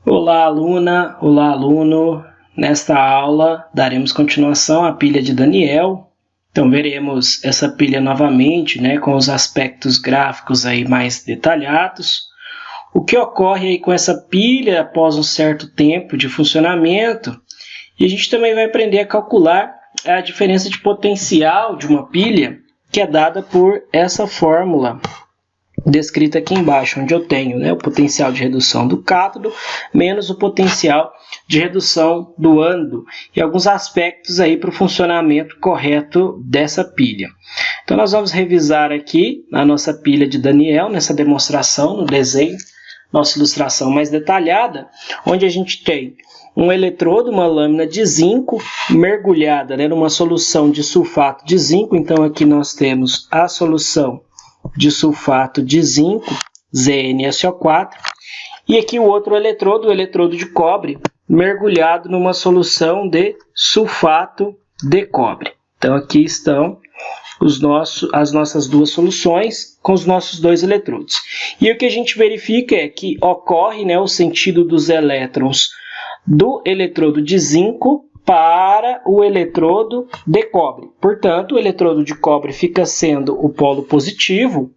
Olá, aluna! Olá, aluno! Nesta aula, daremos continuação à pilha de Daniel. Então, veremos essa pilha novamente, com os aspectos gráficos aí mais detalhados. O que ocorre aí com essa pilha após um certo tempo de funcionamento. E a gente também vai aprender a calcular a diferença de potencial de uma pilha, que é dada por essa fórmula descrita aqui embaixo, onde eu tenho o potencial de redução do cátodo menos o potencial de redução do ânodo e alguns aspectos aí para o funcionamento correto dessa pilha. Então, nós vamos revisar aqui a nossa pilha de Daniel, nessa demonstração, no desenho, nossa ilustração mais detalhada, onde a gente tem um eletrodo, uma lâmina de zinco mergulhada numa solução de sulfato de zinco. Então, aqui nós temos a solução de sulfato de zinco, ZnSO4, e aqui o outro eletrodo, o eletrodo de cobre, mergulhado numa solução de sulfato de cobre. Então, aqui estão as nossas duas soluções com os nossos dois eletrodos. E o que a gente verifica é que ocorre o sentido dos elétrons do eletrodo de zinco para o eletrodo de cobre. Portanto, o eletrodo de cobre fica sendo o polo positivo,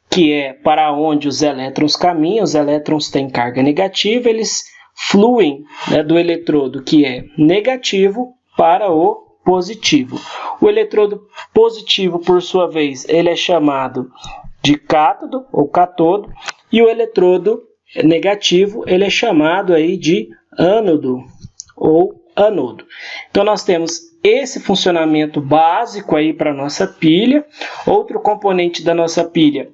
que é para onde os elétrons caminham. Os elétrons têm carga negativa, eles fluem do eletrodo que é negativo para o positivo. O eletrodo positivo, por sua vez, ele é chamado de cátodo ou catodo, e o eletrodo negativo ele é chamado aí de ânodo ou anodo. Então, nós temos esse funcionamento básico aí para a nossa pilha. Outro componente da nossa pilha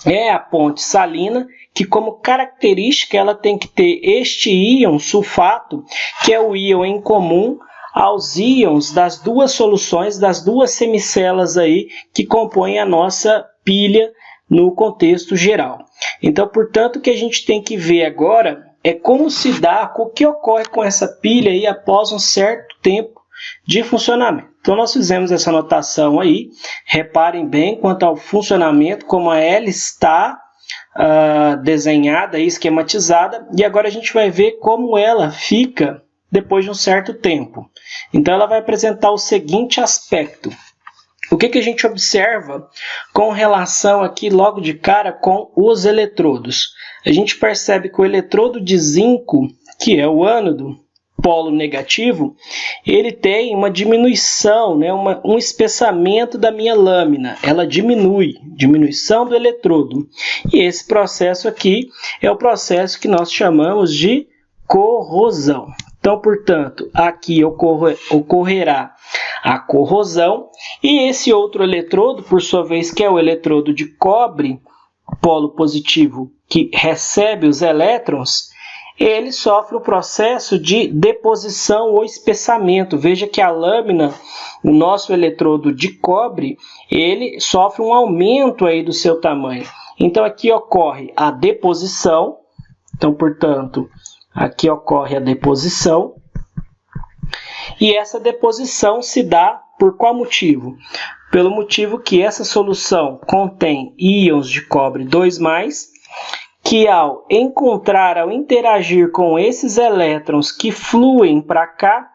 é a ponte salina, que como característica ela tem que ter este íon sulfato, que é o íon em comum aos íons das duas soluções, das duas semicelas aí que compõem a nossa pilha no contexto geral. Então, portanto, o que a gente tem que ver agora é como se dá, o que ocorre com essa pilha aí após um certo tempo de funcionamento. Então, nós fizemos essa anotação aí. Reparem bem quanto ao funcionamento, como ela está desenhada e esquematizada. E agora a gente vai ver como ela fica depois de um certo tempo. Então, ela vai apresentar o seguinte aspecto. O que a gente observa com relação aqui logo de cara com os eletrodos? A gente percebe que o eletrodo de zinco, que é o ânodo, polo negativo, ele tem uma diminuição, um espessamento da minha lâmina. Ela diminuição do eletrodo. E esse processo aqui é o processo que nós chamamos de corrosão. Então, portanto, aqui ocorrerá a corrosão, e esse outro eletrodo, por sua vez, que é o eletrodo de cobre, polo positivo, que recebe os elétrons, ele sofre o processo de deposição ou espessamento. Veja que a lâmina, o nosso eletrodo de cobre, ele sofre um aumento aí do seu tamanho. Então, aqui ocorre a deposição. Então, portanto, aqui ocorre a deposição. E essa deposição se dá por qual motivo? Pelo motivo que essa solução contém íons de cobre 2+, que ao interagir com esses elétrons que fluem para cá,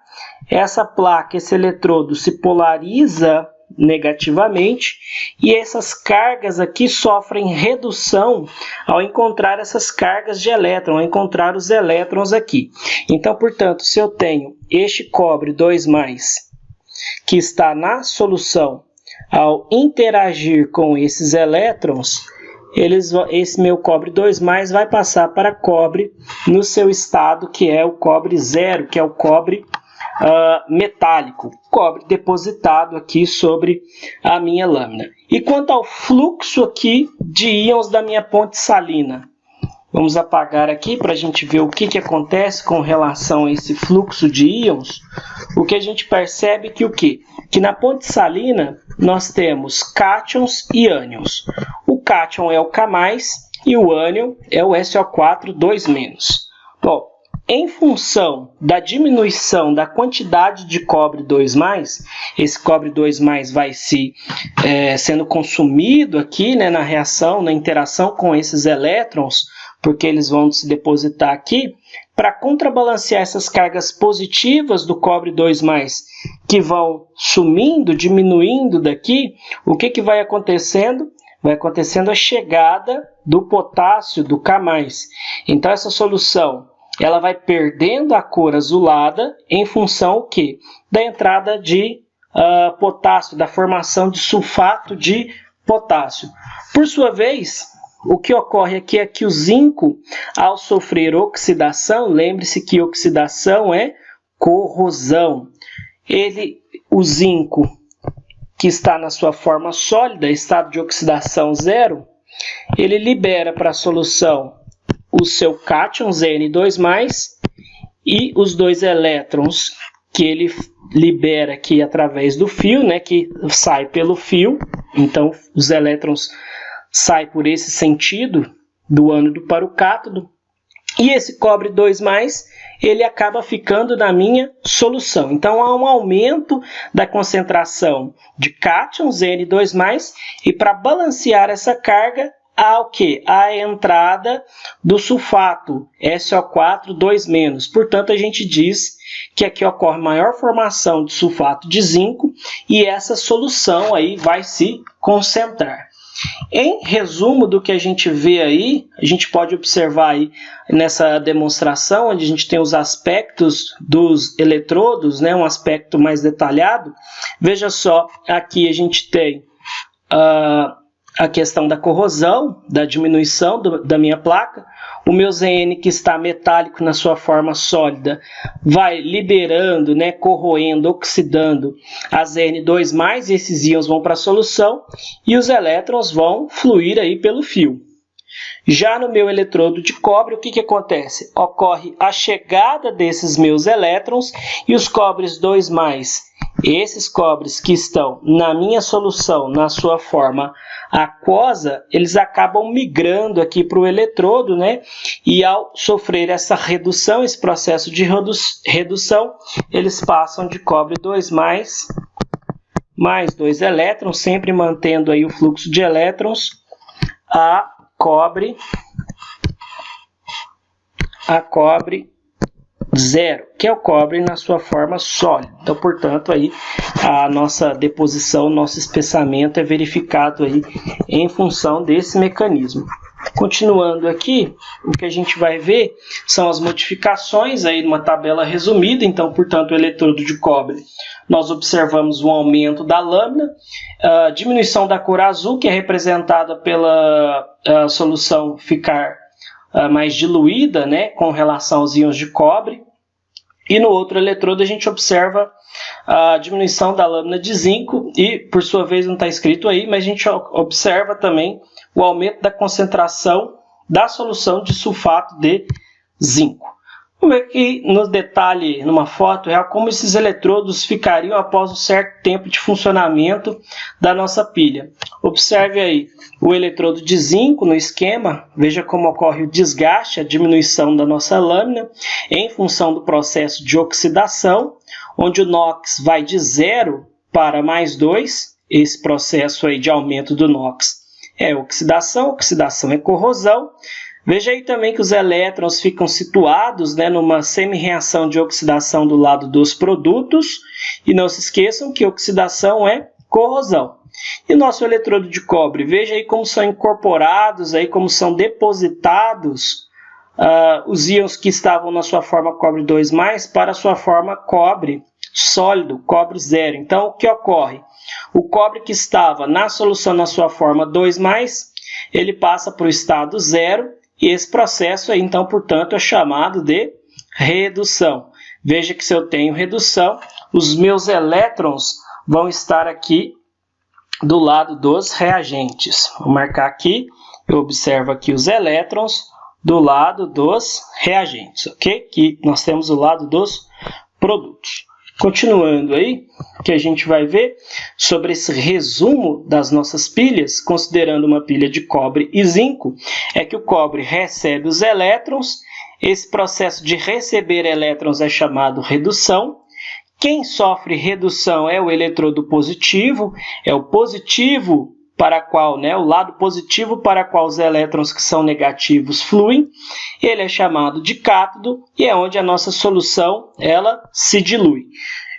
essa placa, esse eletrodo se polariza negativamente, e essas cargas aqui sofrem redução ao encontrar essas cargas de elétron, ao encontrar os elétrons aqui. Então, portanto, se eu tenho este cobre 2+, que está na solução, ao interagir com esses elétrons, esse meu cobre 2+, vai passar para cobre no seu estado, que é o cobre zero, que é o cobre metálico, cobre depositado aqui sobre a minha lâmina. E quanto ao fluxo aqui de íons da minha ponte salina, vamos apagar aqui para a gente ver o que acontece com relação a esse fluxo de íons. O que a gente percebe que na ponte salina nós temos cátions e ânions. O cátion é o K+, e o ânion é o SO4 2-. Bom, em função da diminuição da quantidade de cobre 2+, esse cobre 2+ vai sendo consumido aqui na reação, na interação com esses elétrons, porque eles vão se depositar aqui. para contrabalancear essas cargas positivas do cobre 2+, que vão sumindo, diminuindo daqui, o que vai acontecendo? Vai acontecendo a chegada do potássio, do K+. Então, essa solução ela vai perdendo a cor azulada em função o quê? Da entrada de potássio, da formação de sulfato de potássio. Por sua vez, o que ocorre aqui é que o zinco, ao sofrer oxidação, lembre-se que oxidação é corrosão. O zinco, que está na sua forma sólida, estado de oxidação 0, ele libera para a solução o seu cátion Zn2+, e os 2 elétrons que ele libera aqui através do fio, né, que sai pelo fio. Então, os elétrons saem por esse sentido, do ânodo para o cátodo. E esse cobre 2+, ele acaba ficando na minha solução. Então, há um aumento da concentração de cátions N2+, e para balancear essa carga, há o quê? A entrada do sulfato SO4 2-. Portanto, a gente diz que aqui ocorre maior formação de sulfato de zinco e essa solução aí vai se concentrar. Em resumo do que a gente vê aí, a gente pode observar aí nessa demonstração, onde a gente tem os aspectos dos eletrodos, né, um aspecto mais detalhado. Veja só, aqui a gente tem a questão da corrosão, da diminuição da minha placa. O meu Zn, que está metálico na sua forma sólida, vai liberando, né, corroendo, oxidando a Zn2+, e esses íons vão para a solução, e os elétrons vão fluir aí pelo fio. Já no meu eletrodo de cobre, o que acontece? Ocorre a chegada desses meus elétrons e os cobres 2+, esses cobres que estão na minha solução, na sua forma aquosa, eles acabam migrando aqui para o eletrodo, né? E ao sofrer essa redução, esse processo de redução, eles passam de cobre 2+, mais 2 elétrons, sempre mantendo aí o fluxo de elétrons, a cobre 0, que é o cobre na sua forma sólida. Então, portanto, aí a nossa deposição, nosso espessamento é verificado aí em função desse mecanismo. Continuando aqui, o que a gente vai ver são as modificações aí numa tabela resumida. Então, portanto, o eletrodo de cobre, nós observamos um aumento da lâmina, diminuição da cor azul, que é representada pela solução ficar mais diluída, né, com relação aos íons de cobre. E no outro eletrodo a gente observa a diminuição da lâmina de zinco e, por sua vez, não está escrito aí, mas a gente observa também o aumento da concentração da solução de sulfato de zinco. Vamos ver aqui no detalhe, numa foto real, como esses eletrodos ficariam após um certo tempo de funcionamento da nossa pilha. Observe aí o eletrodo de zinco no esquema, veja como ocorre o desgaste, a diminuição da nossa lâmina, em função do processo de oxidação, onde o NOx vai de 0 para +2, esse processo aí de aumento do NOx é oxidação, oxidação é corrosão. Veja aí também que os elétrons ficam situados, né, numa semi-reação de oxidação do lado dos produtos. E não se esqueçam que oxidação é corrosão. E o nosso eletrodo de cobre, veja aí como são incorporados, aí como são depositados os íons que estavam na sua forma cobre 2+, para a sua forma cobre sólido, cobre 0. Então, o que ocorre? O cobre que estava na solução na sua forma 2+, ele passa para o estado 0, e esse processo aí, então, portanto, é chamado de redução. Veja que se eu tenho redução, os meus elétrons vão estar aqui do lado dos reagentes. Vou marcar aqui, eu observo aqui os elétrons do lado dos reagentes, ok? Que nós temos o lado dos produtos. Continuando aí, o que a gente vai ver sobre esse resumo das nossas pilhas, considerando uma pilha de cobre e zinco, é que o cobre recebe os elétrons, esse processo de receber elétrons é chamado redução. Quem sofre redução é o eletrodo positivo, é o positivo para qual, né, o lado positivo para qual os elétrons que são negativos fluem, ele é chamado de cátodo e é onde a nossa solução ela se dilui.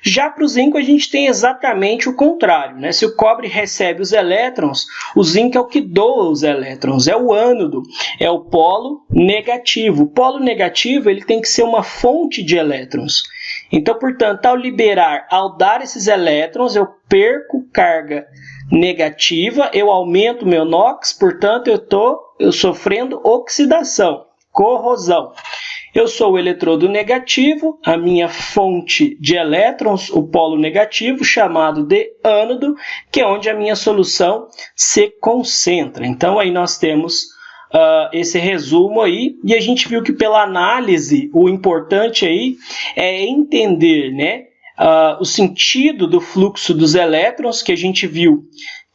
Já para o zinco, a gente tem exatamente o contrário, né? Se o cobre recebe os elétrons, o zinco é o que doa os elétrons, é o ânodo, é o polo negativo. O polo negativo ele tem que ser uma fonte de elétrons. Então, portanto, ao dar esses elétrons, eu perco carga negativa, eu aumento meu NOx, portanto, eu estou sofrendo oxidação, corrosão. Eu sou o eletrodo negativo, a minha fonte de elétrons, o polo negativo, chamado de ânodo, que é onde a minha solução se concentra. Então, aí nós temos esse resumo aí, e a gente viu que pela análise, o importante aí é entender, né, o sentido do fluxo dos elétrons, que a gente viu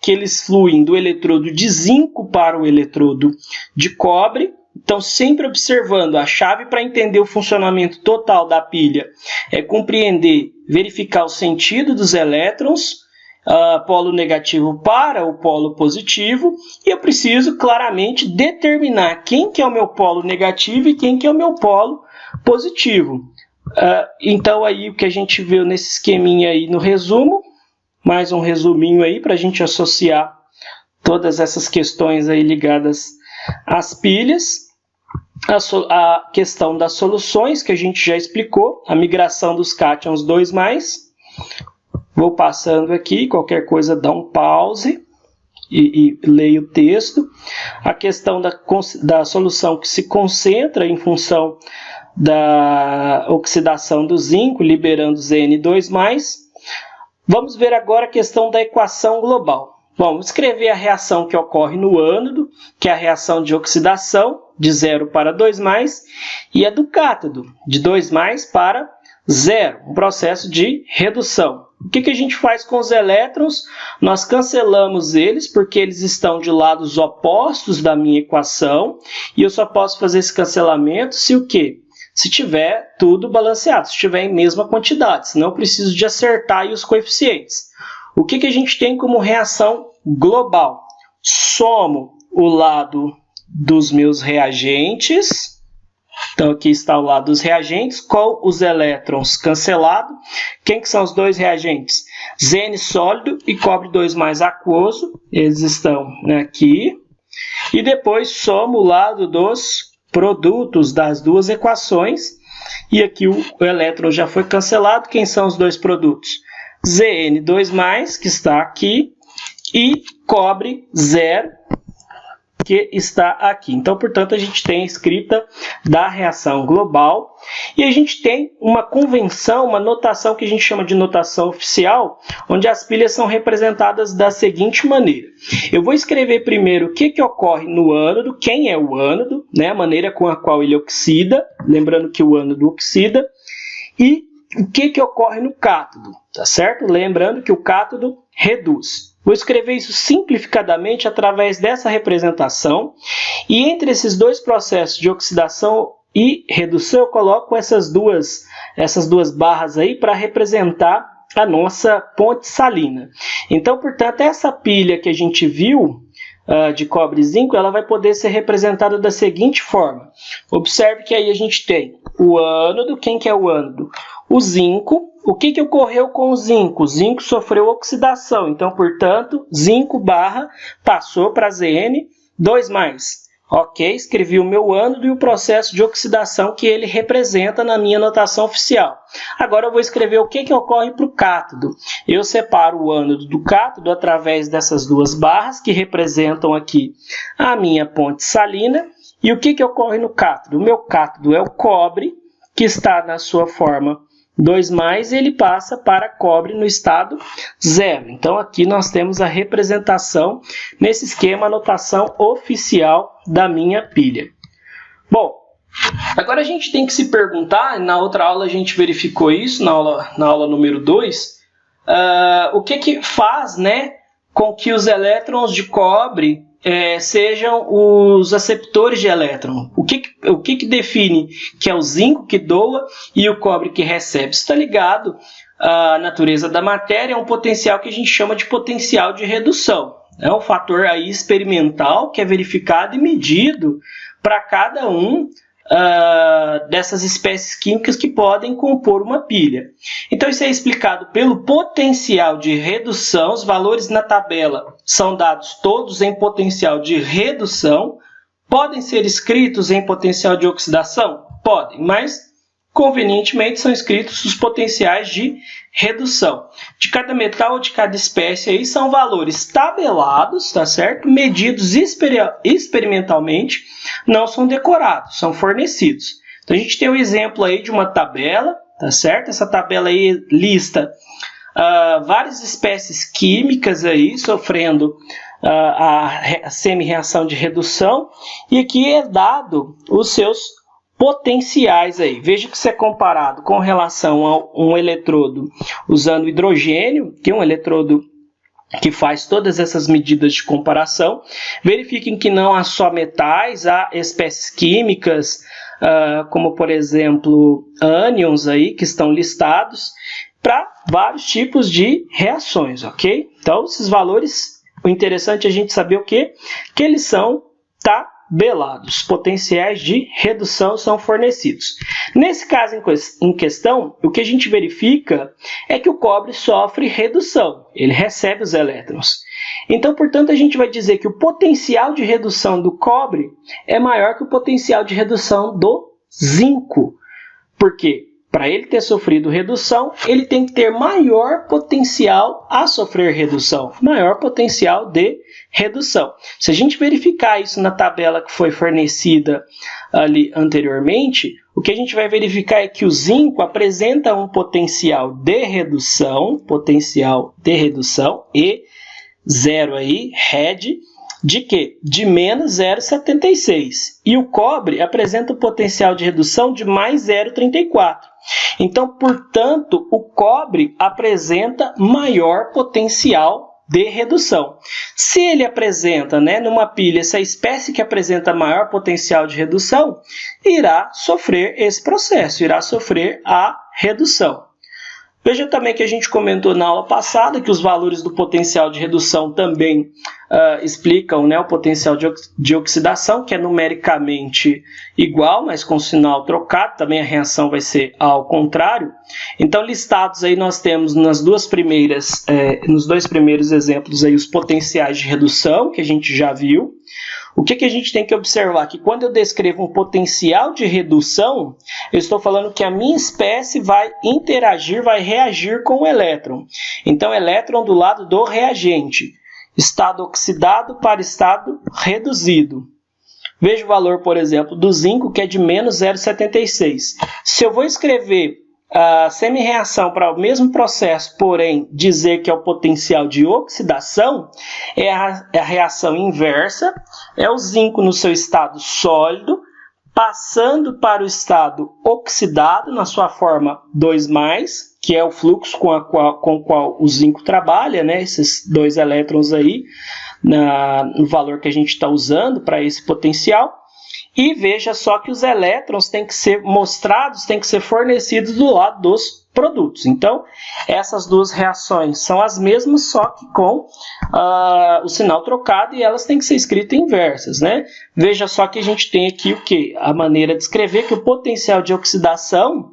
que eles fluem do eletrodo de zinco para o eletrodo de cobre. Então, sempre observando, a chave para entender o funcionamento total da pilha é compreender, verificar o sentido dos elétrons, polo negativo para o polo positivo, e eu preciso claramente determinar quem que é o meu polo negativo e quem que é o meu polo positivo. Então, aí o que a gente viu nesse esqueminha aí no resumo, mais um resuminho aí para a gente associar todas essas questões aí ligadas às pilhas. A questão das soluções, que a gente já explicou, a migração dos cátions 2+. Vou passando aqui, qualquer coisa dá um pause e leia o texto. A questão da solução que se concentra em função da oxidação do zinco, liberando Zn2+. Vamos ver agora a questão da equação global. Vamos escrever a reação que ocorre no ânodo, que é a reação de oxidação, de 0 para 2+, e a do cátodo, de 2+ para 0, um processo de redução. O que a gente faz com os elétrons? Nós cancelamos eles, porque eles estão de lados opostos da minha equação, e eu só posso fazer esse cancelamento se o quê? Se tiver tudo balanceado, se tiver em mesma quantidade, senão eu preciso de acertar aí os coeficientes. O que a gente tem como reação global? Somo o lado dos meus reagentes. Então, aqui está o lado dos reagentes, com os elétrons cancelados. Quem que são os dois reagentes? Zn sólido e cobre 2+ aquoso. Eles estão aqui. E depois somo o lado dos produtos das duas equações. E aqui o elétron já foi cancelado. Quem são os dois produtos? Zn2+, que está aqui, e cobre 0, que está aqui. Então, portanto, a gente tem a escrita da reação global e a gente tem uma convenção, uma notação que a gente chama de notação oficial, onde as pilhas são representadas da seguinte maneira. Eu vou escrever primeiro o que ocorre no ânodo, quem é o ânodo, né, a maneira com a qual ele oxida, lembrando que o ânodo oxida, e o que ocorre no cátodo, tá certo? Lembrando que o cátodo reduz. Vou escrever isso simplificadamente através dessa representação. E entre esses dois processos de oxidação e redução, eu coloco essas duas barras aí para representar a nossa ponte salina. Então, portanto, essa pilha que a gente viu de cobre e zinco, ela vai poder ser representada da seguinte forma. Observe que aí a gente tem o ânodo. Quem que é o ânodo? O zinco. O que ocorreu com o zinco? O zinco sofreu oxidação, então, portanto, zinco barra passou para Zn2+. Ok, escrevi o meu ânodo e o processo de oxidação que ele representa na minha notação oficial. Agora eu vou escrever o que ocorre para o cátodo. Eu separo o ânodo do cátodo através dessas duas barras que representam aqui a minha ponte salina. E o que ocorre no cátodo? O meu cátodo é o cobre, que está na sua forma 2+, ele passa para cobre no estado 0. Então, aqui nós temos a representação, nesse esquema, a notação oficial da minha pilha. Bom, agora a gente tem que se perguntar, na outra aula a gente verificou isso, na aula número 2, o que faz, né, com que os elétrons de cobre sejam os aceptores de elétron. O que define que é o zinco que doa e o cobre que recebe? Isso está ligado à natureza da matéria, é um potencial que a gente chama de potencial de redução. É um fator aí experimental que é verificado e medido para cada um dessas espécies químicas que podem compor uma pilha. Então, isso é explicado pelo potencial de redução. Os valores na tabela são dados todos em potencial de redução. Podem ser escritos em potencial de oxidação? Podem, mas convenientemente são escritos os potenciais de redução. De cada metal ou de cada espécie aí são valores tabelados, tá certo? Medidos experimentalmente, não são decorados, são fornecidos. Então a gente tem um exemplo aí de uma tabela, tá certo? Essa tabela aí lista várias espécies químicas aí sofrendo a semi-reação de redução, e aqui é dado os seus potenciais aí. Veja que isso é comparado com relação a um eletrodo usando hidrogênio, que é um eletrodo que faz todas essas medidas de comparação. Verifiquem que não há só metais, há espécies químicas, como por exemplo ânions aí, que estão listados para vários tipos de reações, ok? Então, esses valores, o interessante é a gente saber o quê? Que eles são tabelados, potenciais de redução são fornecidos. Nesse caso em questão, o que a gente verifica é que o cobre sofre redução, ele recebe os elétrons. Então, portanto, a gente vai dizer que o potencial de redução do cobre é maior que o potencial de redução do zinco. Por quê? Para ele ter sofrido redução, ele tem que ter maior potencial a sofrer redução, maior potencial de redução. Se a gente verificar isso na tabela que foi fornecida ali anteriormente, o que a gente vai verificar é que o zinco apresenta um potencial de redução, E zero aí, RED, de quê? De menos 0,76. E o cobre apresenta um potencial de redução de mais 0,34. Então, portanto, o cobre apresenta maior potencial de redução. Se ele apresenta, numa pilha, essa espécie que apresenta maior potencial de redução, irá sofrer esse processo, irá sofrer a redução. Veja também que a gente comentou na aula passada que os valores do potencial de redução também explicam o potencial de oxidação, que é numericamente igual, mas com sinal trocado, também a reação vai ser ao contrário. Então, listados aí nós temos nos dois primeiros exemplos aí os potenciais de redução, que a gente já viu. O que a gente tem que observar? Que quando eu descrevo um potencial de redução, eu estou falando que a minha espécie vai interagir, vai reagir com o elétron. Então, elétron do lado do reagente. Estado oxidado para estado reduzido. Veja o valor, por exemplo, do zinco, que é de menos 0,76. Se eu vou escrever a semi-reação para o mesmo processo, porém dizer que é o potencial de oxidação, é a reação inversa, é o zinco no seu estado sólido, passando para o estado oxidado, na sua forma 2+, que é o fluxo com o qual o zinco trabalha, esses dois elétrons aí, no valor que a gente está usando para esse potencial. E veja só que os elétrons têm que ser mostrados, têm que ser fornecidos do lado dos produtos. Então, essas duas reações são as mesmas, só que com o sinal trocado, e elas têm que ser escritas inversas, Veja só que a gente tem aqui o quê? A maneira de escrever que o potencial de oxidação,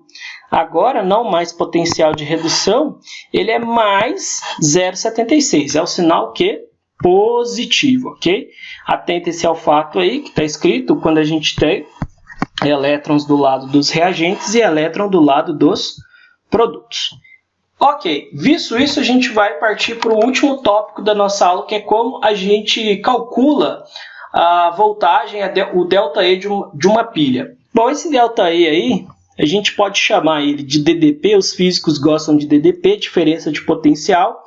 agora não mais potencial de redução, ele é mais 0,76. É o sinal que positivo, ok? Atentem-se ao fato aí que está escrito quando a gente tem elétrons do lado dos reagentes e elétron do lado dos produtos. Ok, visto isso, a gente vai partir para o último tópico da nossa aula, que é como a gente calcula a voltagem, o ΔE de uma pilha. Bom, esse ΔE aí, a gente pode chamar ele de DDP, os físicos gostam de DDP, diferença de potencial.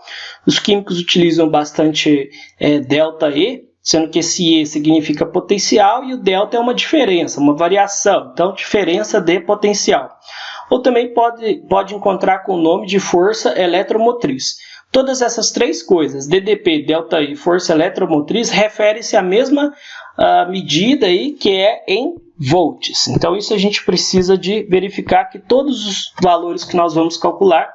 Os químicos utilizam bastante ΔE, sendo que esse E significa potencial e o delta é uma diferença, uma variação, então diferença de potencial. Ou também pode encontrar com o nome de força eletromotriz. Todas essas três coisas, DDP, ΔI e força eletromotriz, referem-se à mesma medida aí, que é em volts. Então isso a gente precisa de verificar que todos os valores que nós vamos calcular,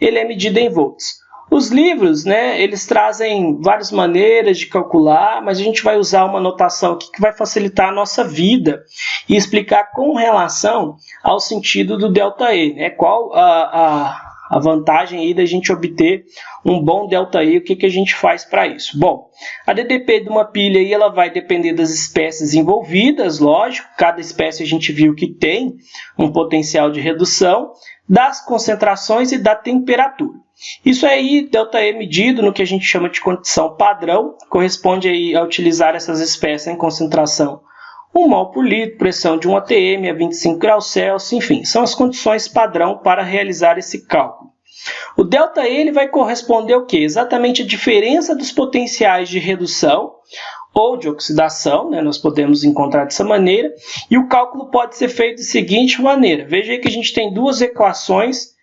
ele é medido em volts. Os livros, né, eles trazem várias maneiras de calcular, mas a gente vai usar uma notação aqui que vai facilitar a nossa vida e explicar com relação ao sentido do ΔE, né, qual a vantagem aí da gente obter um bom ΔE, o que a gente faz para isso? Bom, a DDP de uma pilha aí, ela vai depender das espécies envolvidas, lógico, cada espécie a gente viu que tem um potencial de redução, das concentrações e da temperatura. Isso aí, ΔE medido no que a gente chama de condição padrão, corresponde aí a utilizar essas espécies em concentração 1 mol por litro, pressão de 1 atm a 25 graus Celsius, enfim, são as condições padrão para realizar esse cálculo. O ΔE ele vai corresponder ao quê? Exatamente a diferença dos potenciais de redução ou de oxidação, né? Nós podemos encontrar dessa maneira, e o cálculo pode ser feito da seguinte maneira. Veja aí que a gente tem duas equações,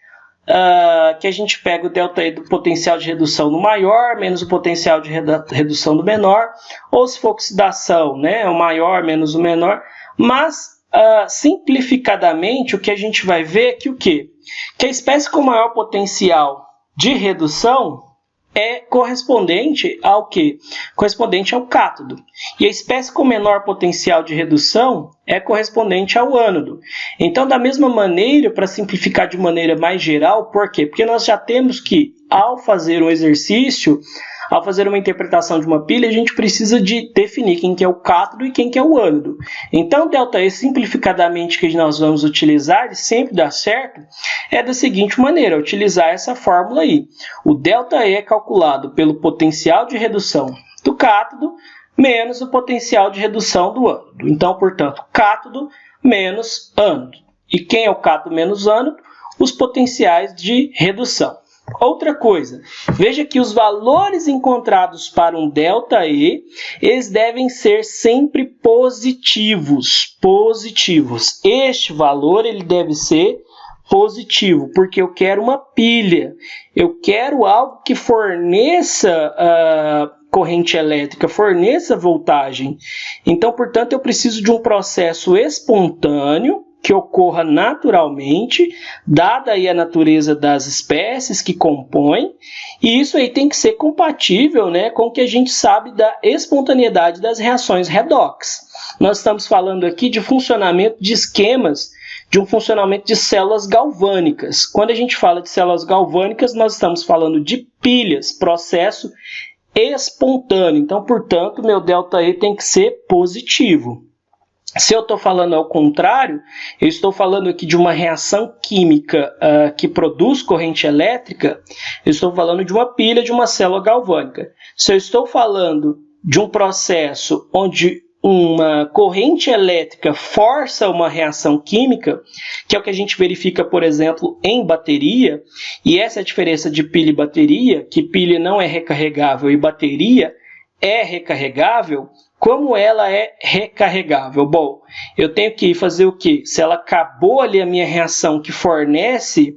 que a gente pega o ΔE do potencial de redução do maior, menos o potencial de redução do menor, ou se for oxidação, né? O maior menos o menor, mas simplificadamente o que a gente vai ver é que o quê? Que a espécie com maior potencial de redução é correspondente ao quê? Correspondente ao cátodo. E a espécie com menor potencial de redução é correspondente ao ânodo. Então, da mesma maneira, para simplificar de maneira mais geral, por quê? Porque nós já temos que, ao fazer um exercício, ao fazer uma interpretação de uma pilha, a gente precisa de definir quem que é o cátodo e quem que é o ânodo. Então, o ΔE, simplificadamente, que nós vamos utilizar, e sempre dá certo, é da seguinte maneira, utilizar essa fórmula aí. O ΔE é calculado pelo potencial de redução do cátodo menos o potencial de redução do ânodo. Então, portanto, cátodo menos ânodo. E quem é o cátodo menos ânodo? Os potenciais de redução. Outra coisa, veja que os valores encontrados para um ΔE, eles devem ser sempre positivos. Este valor ele deve ser positivo, porque eu quero uma pilha. Eu quero algo que forneça corrente elétrica, forneça voltagem. Então, portanto, eu preciso de um processo espontâneo, que ocorra naturalmente, dada aí a natureza das espécies que compõem, e isso aí tem que ser compatível, né, com o que a gente sabe da espontaneidade das reações redox. Nós estamos falando aqui de funcionamento de esquemas, de um funcionamento de células galvânicas. Quando a gente fala de células galvânicas, nós estamos falando de pilhas, processo espontâneo. Então, portanto, meu ΔE tem que ser positivo. Se eu estou falando ao contrário, eu estou falando aqui de uma reação química que produz corrente elétrica, eu estou falando de uma pilha de uma célula galvânica. Se eu estou falando de um processo onde uma corrente elétrica força uma reação química, que é o que a gente verifica, por exemplo, em bateria, e essa é a diferença de pilha e bateria, que pilha não é recarregável e bateria é recarregável. Como ela é recarregável? Bom, eu tenho que fazer o quê? Se ela acabou ali a minha reação que fornece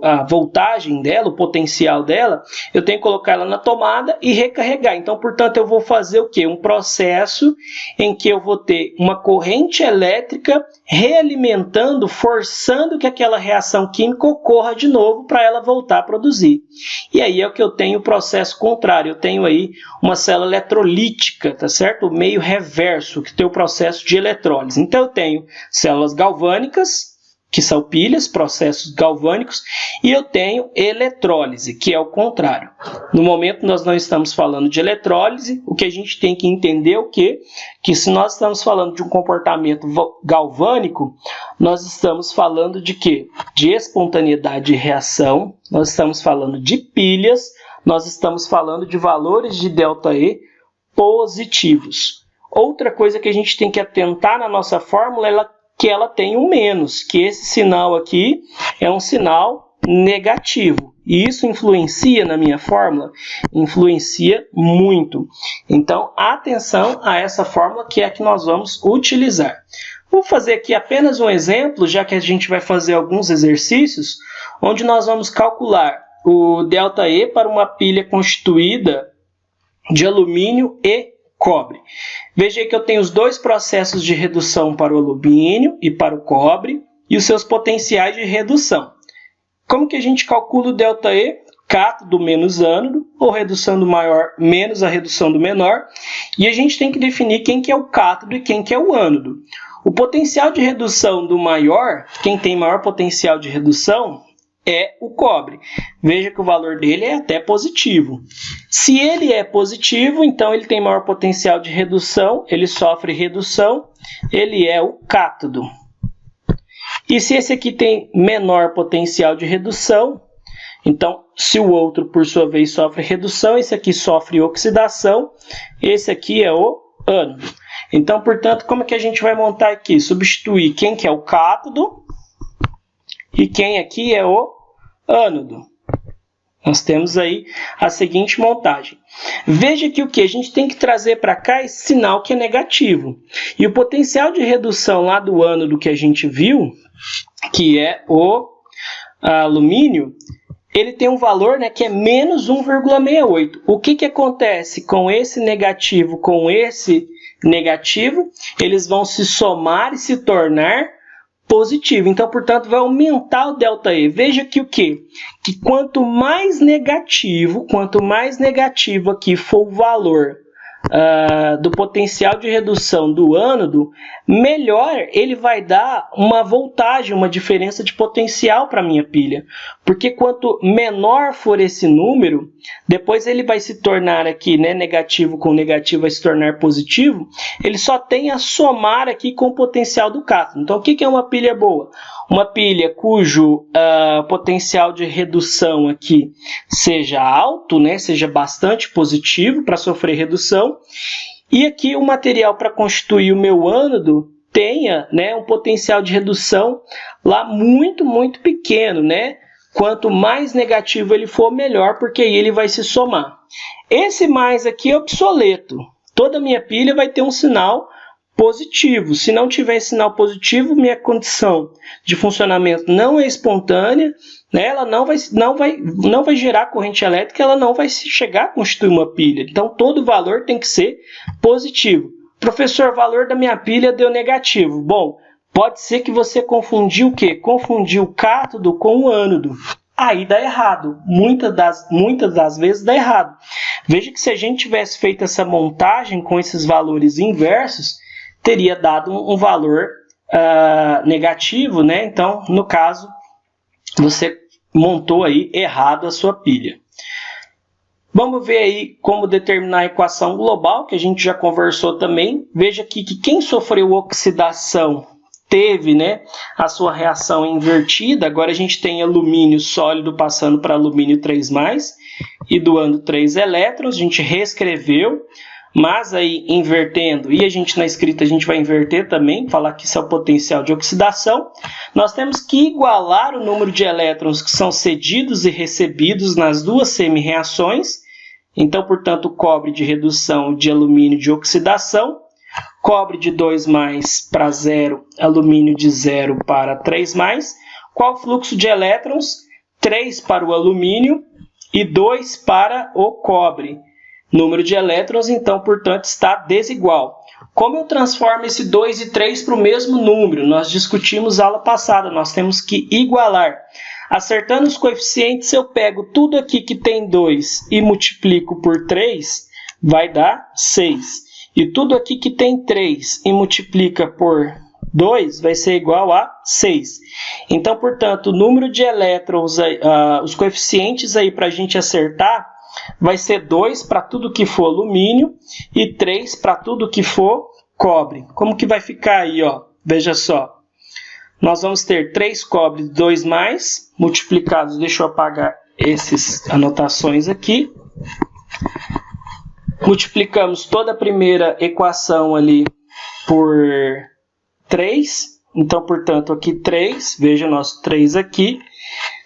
a voltagem dela, o potencial dela, eu tenho que colocar ela na tomada e recarregar. Então, portanto, eu vou fazer o quê? Um processo em que eu vou ter uma corrente elétrica realimentando, forçando que aquela reação química ocorra de novo para ela voltar a produzir. E aí é o que eu tenho o processo contrário. Eu tenho aí uma célula eletrolítica, tá certo? O meio reverso, que tem o processo de eletrólise. Então, eu tenho células galvânicas, que são pilhas, processos galvânicos, e eu tenho eletrólise, que é o contrário. No momento nós não estamos falando de eletrólise, o que a gente tem que entender é o quê? Que se nós estamos falando de um comportamento galvânico, nós estamos falando de quê? De espontaneidade de reação, nós estamos falando de pilhas, nós estamos falando de valores de ΔE positivos. Outra coisa que a gente tem que atentar na nossa fórmula é que ela tem um menos, que esse sinal aqui é um sinal negativo. E isso influencia na minha fórmula? Influencia muito. Então, atenção a essa fórmula que é a que nós vamos utilizar. Vou fazer aqui apenas um exemplo, já que a gente vai fazer alguns exercícios, onde nós vamos calcular o ΔE para uma pilha constituída de alumínio e cobre. Veja aí que eu tenho os dois processos de redução para o alumínio e para o cobre e os seus potenciais de redução. Como que a gente calcula o ΔE? cátodo menos ânodo, ou redução do maior menos a redução do menor, e a gente tem que definir quem que é o cátodo e quem que é o ânodo. O potencial de redução do maior, quem tem maior potencial de redução, é o cobre. Veja que o valor dele é até positivo. Se ele é positivo, então ele tem maior potencial de redução, ele sofre redução, ele é o cátodo. E se esse aqui tem menor potencial de redução, então se o outro por sua vez sofre redução, esse aqui sofre oxidação, esse aqui é o ânodo. Então, portanto, como é que a gente vai montar aqui? Substituir quem que é o cátodo e quem aqui é o ânodo. Nós temos aí a seguinte montagem. Veja que o que? A gente tem que trazer para cá esse sinal que é negativo. E o potencial de redução lá do ânodo que a gente viu, que é o alumínio, ele tem um valor, né, que é menos 1,68. O que acontece com esse negativo com esse negativo? Eles vão se somar e se tornar positivo. Então, portanto, vai aumentar o ΔE. Veja que o quê? Que quanto mais negativo aqui for o valor do potencial de redução do ânodo, melhor ele vai dar uma voltagem, uma diferença de potencial para a minha pilha. Porque quanto menor for esse número, depois ele vai se tornar aqui, né, negativo com negativo vai se tornar positivo, ele só tem a somar aqui com o potencial do cátodo. Então, o que é uma pilha boa? Uma pilha cujo potencial de redução aqui seja alto, né, seja bastante positivo para sofrer redução, e aqui o material para constituir o meu ânodo tenha, né, um potencial de redução lá muito, muito pequeno, né? Quanto mais negativo ele for, melhor, porque aí ele vai se somar. Esse mais aqui é obsoleto. Toda minha pilha vai ter um sinal positivo. Se não tiver sinal positivo, minha condição de funcionamento não é espontânea, né? Ela não vai gerar corrente elétrica, ela não vai chegar a constituir uma pilha. Então, todo valor tem que ser positivo. Professor, o valor da minha pilha deu negativo. Bom, pode ser que você confundiu o quê? Confundiu o cátodo com o ânodo. Aí dá errado. Muitas das vezes dá errado. Veja que se a gente tivesse feito essa montagem com esses valores inversos, teria dado um valor negativo, né? Então, no caso, você montou aí errado a sua pilha. Vamos ver aí como determinar a equação global, que a gente já conversou também. Veja aqui que quem sofreu oxidação teve, né, a sua reação invertida. Agora a gente tem alumínio sólido passando para alumínio 3+, e doando 3 elétrons. A gente reescreveu, mas aí invertendo, e a gente na escrita a gente vai inverter também, falar que isso é o potencial de oxidação. Nós temos que igualar o número de elétrons que são cedidos e recebidos nas duas semi-reações. Então, portanto, cobre de redução de alumínio de oxidação, cobre de 2+ para 0, alumínio de 0 para 3+. Qual o fluxo de elétrons? 3 para o alumínio e 2 para o cobre. Número de elétrons, então, portanto, está desigual. Como eu transformo esse 2 e 3 para o mesmo número? Nós discutimos aula passada, nós temos que igualar. Acertando os coeficientes, eu pego tudo aqui que tem 2 e multiplico por 3, vai dar 6. E tudo aqui que tem 3 e multiplica por 2 vai ser igual a 6. Então, portanto, o número de elétrons, os coeficientes aí para a gente acertar, vai ser 2 para tudo que for alumínio e 3 para tudo que for cobre. Como que vai ficar aí, ó? Veja só. Nós vamos ter 3 cobre, 2+, multiplicados, deixa eu apagar essas anotações aqui. Multiplicamos toda a primeira equação ali por 3. Então, portanto, aqui 3, veja nosso 3 aqui.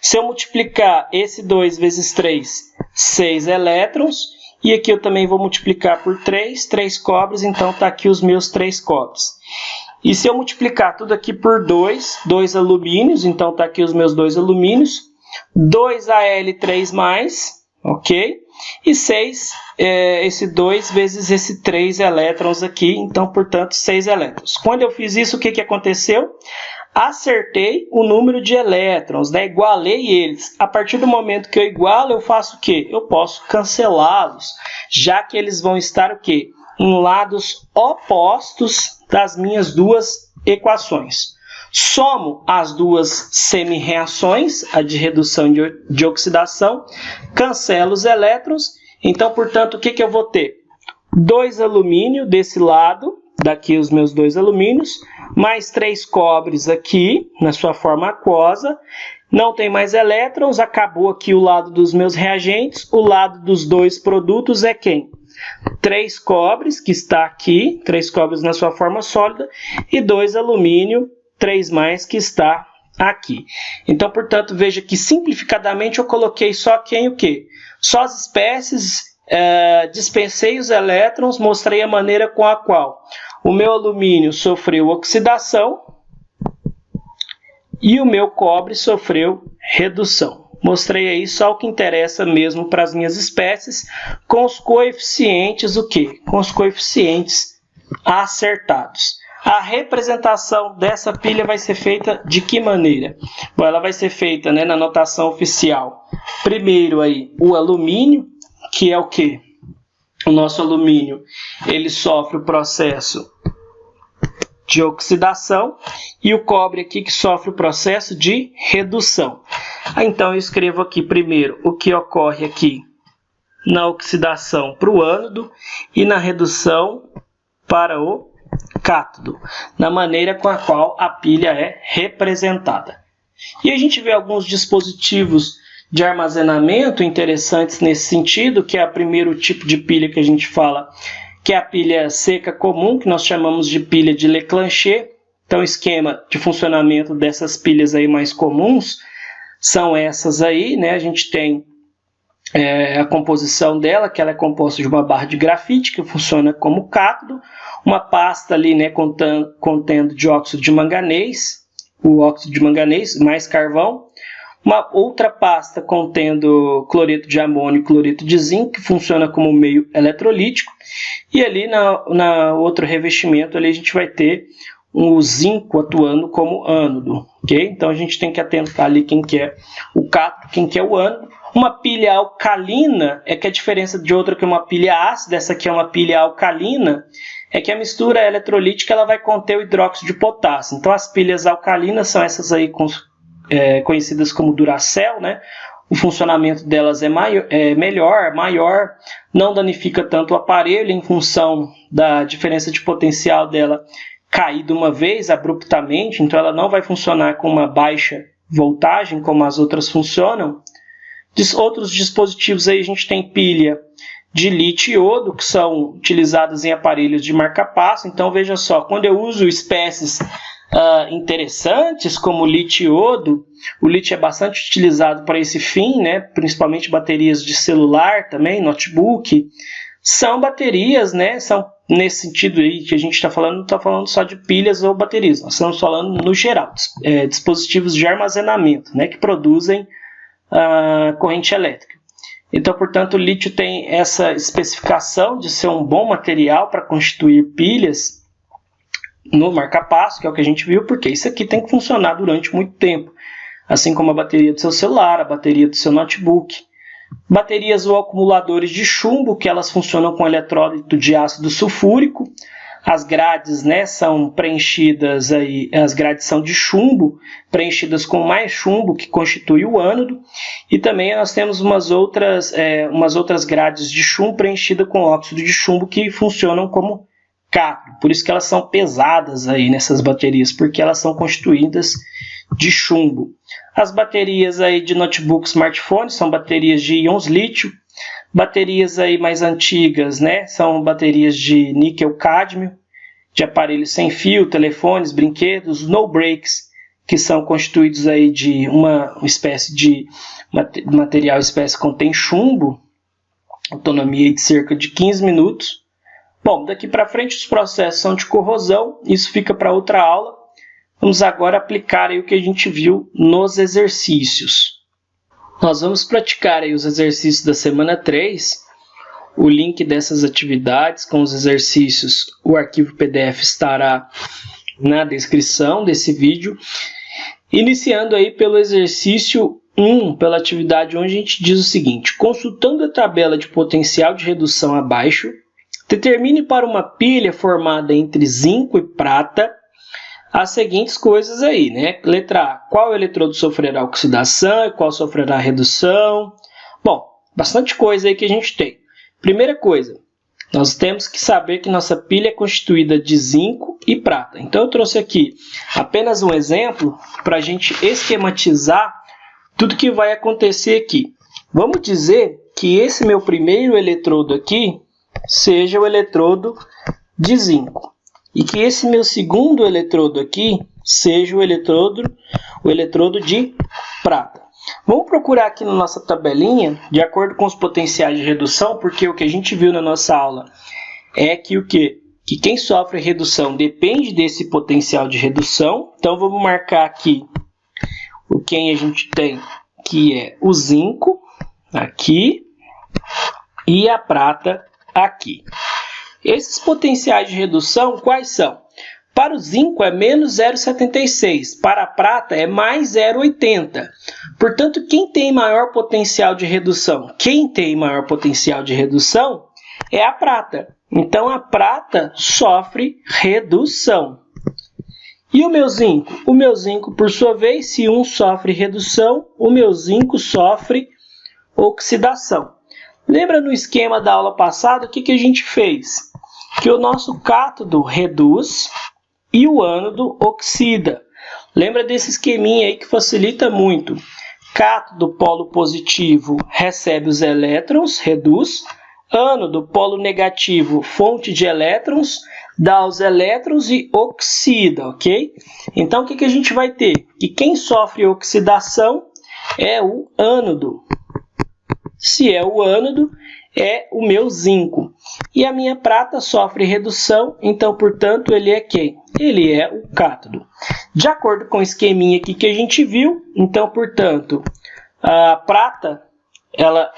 Se eu multiplicar esse 2 vezes 3, 6 elétrons. E aqui eu também vou multiplicar por 3, 3 cobres, então está aqui os meus 3 cobres. E se eu multiplicar tudo aqui por 2, 2 alumínios, então está aqui os meus 2 alumínios. 2 Al3+, ok? E 6, esse 2 vezes esse 3 elétrons aqui, então, portanto, 6 elétrons. Quando eu fiz isso, o que aconteceu? acertei o número de elétrons, né? Igualei eles. A partir do momento que eu igualo, eu faço o quê? Eu posso cancelá-los, já que eles vão estar o quê? Em lados opostos das minhas duas equações. Somo as duas semi-reações, a de redução e de oxidação, cancelo os elétrons. Então, portanto, o que eu vou ter? 2 alumínio desse lado, daqui os meus 2 alumínios, mais 3 cobres aqui, na sua forma aquosa. Não tem mais elétrons, acabou aqui o lado dos meus reagentes. O lado dos 2 produtos é quem? 3 cobres, que está aqui, 3 cobres na sua forma sólida, e 2 alumínio, 3 mais, que está aqui. Então, portanto, veja que simplificadamente eu coloquei só quem o quê? Só as espécies, dispensei os elétrons, mostrei a maneira com a qual o meu alumínio sofreu oxidação e o meu cobre sofreu redução. Mostrei aí só o que interessa mesmo para as minhas espécies, com os coeficientes, o quê? Com os coeficientes acertados. A representação dessa pilha vai ser feita de que maneira? Bom, ela vai ser feita, né, na notação oficial. Primeiro aí o alumínio, que é o quê? O nosso alumínio, ele sofre o processo de oxidação e o cobre aqui que sofre o processo de redução. Então eu escrevo aqui primeiro o que ocorre aqui na oxidação para o ânodo e na redução para o cátodo, na maneira com a qual a pilha é representada. E a gente vê alguns dispositivos de armazenamento interessantes nesse sentido, que é o primeiro tipo de pilha que a gente fala, que é a pilha seca comum, que nós chamamos de pilha de Leclanché. Então, o esquema de funcionamento dessas pilhas aí mais comuns são essas aí, né? A gente tem a composição dela, que ela é composta de uma barra de grafite, que funciona como cátodo, uma pasta ali, né, contendo dióxido de manganês, o óxido de manganês mais carvão, uma outra pasta contendo cloreto de amônio e cloreto de zinco, que funciona como meio eletrolítico, e ali na outro revestimento ali a gente vai ter o zinco atuando como ânodo, ok? Então a gente tem que atentar ali quem que é o cátodo, quem que é o ânodo. Uma pilha alcalina é que a diferença de outra que é uma pilha ácida, essa aqui é uma pilha alcalina, é que a mistura eletrolítica ela vai conter o hidróxido de potássio. Então as pilhas alcalinas são essas aí conhecidas como Duracell, né? O funcionamento delas é maior, não danifica tanto o aparelho em função da diferença de potencial dela cair de uma vez abruptamente, então ela não vai funcionar com uma baixa voltagem como as outras funcionam. Outros dispositivos aí a gente tem pilha de lítio e iodo, que são utilizadas em aparelhos de marca-passo. Então veja só, quando eu uso espécies interessantes como o lítio e iodo, o lítio é bastante utilizado para esse fim, né? Principalmente baterias de celular também, notebook. São baterias, né? São nesse sentido aí que a gente está falando, não está falando só de pilhas ou baterias, nós estamos falando no geral, dispositivos de armazenamento, né? Que produzem corrente elétrica. Então, portanto, o lítio tem essa especificação de ser um bom material para constituir pilhas no marca-passo, que é o que a gente viu, porque isso aqui tem que funcionar durante muito tempo, assim como a bateria do seu celular, a bateria do seu notebook. Baterias ou acumuladores de chumbo, que elas funcionam com eletrólito de ácido sulfúrico. As grades, né, são preenchidas aí, as grades são de chumbo, preenchidas com mais chumbo, que constitui o ânodo, e também nós temos umas outras grades de chumbo preenchidas com óxido de chumbo que funcionam como cátodo. Por isso que elas são pesadas aí nessas baterias, porque elas são constituídas de chumbo. As baterias aí de notebook, smartphone são baterias de íons lítio. Baterias aí mais antigas, né, são baterias de níquel-cádmio, de aparelhos sem fio, telefones, brinquedos, no-breaks, que são constituídos aí de uma espécie de material espécie que contém chumbo, autonomia de cerca de 15 minutos. Bom, daqui para frente os processos são de corrosão, isso fica para outra aula. Vamos agora aplicar aí o que a gente viu nos exercícios. Nós vamos praticar aí os exercícios da semana 3. O link dessas atividades com os exercícios, o arquivo PDF estará na descrição desse vídeo, iniciando aí pelo exercício 1, pela atividade 1, a gente diz o seguinte: consultando a tabela de potencial de redução abaixo, determine para uma pilha formada entre zinco e prata as seguintes coisas aí, né? Letra A, qual eletrodo sofrerá oxidação e qual sofrerá redução? Bom, bastante coisa aí que a gente tem. Primeira coisa, nós temos que saber que nossa pilha é constituída de zinco e prata. Então eu trouxe aqui apenas um exemplo para a gente esquematizar tudo que vai acontecer aqui. Vamos dizer que esse meu primeiro eletrodo aqui seja o eletrodo de zinco. E que esse meu segundo eletrodo aqui seja o eletrodo de prata. Vamos procurar aqui na nossa tabelinha, de acordo com os potenciais de redução, porque o que a gente viu na nossa aula é que que quem sofre redução depende desse potencial de redução. Então vamos marcar aqui o quem a gente tem, que é o zinco, aqui, e a prata aqui. Esses potenciais de redução, quais são? Para o zinco é menos 0,76, para a prata é mais 0,80. Portanto, quem tem maior potencial de redução? Quem tem maior potencial de redução é a prata. Então, a prata sofre redução. E o meu zinco? O meu zinco, por sua vez, se um sofre redução, o meu zinco sofre oxidação. Lembra no esquema da aula passada o que a gente fez? Que o nosso cátodo reduz e o ânodo oxida. Lembra desse esqueminha aí que facilita muito. Cátodo polo positivo recebe os elétrons, reduz. Ânodo polo negativo, fonte de elétrons, dá os elétrons e oxida, ok? Então o que a gente vai ter? Que quem sofre oxidação é o ânodo. Se é o ânodo, é o meu zinco. E a minha prata sofre redução, então, portanto, ele é quem? Ele é o cátodo. De acordo com o esqueminha aqui que a gente viu, então, portanto, a prata ela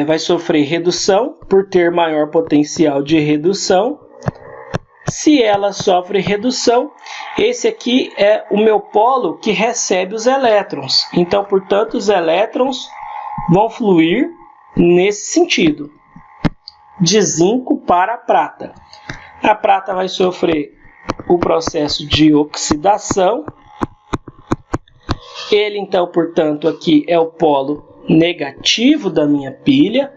vai sofrer redução por ter maior potencial de redução. Se ela sofre redução, esse aqui é o meu polo que recebe os elétrons. Então, portanto, os elétrons vão fluir nesse sentido, de zinco para a prata. A prata vai sofrer o processo de oxidação. Ele, então, portanto, aqui é o polo negativo da minha pilha,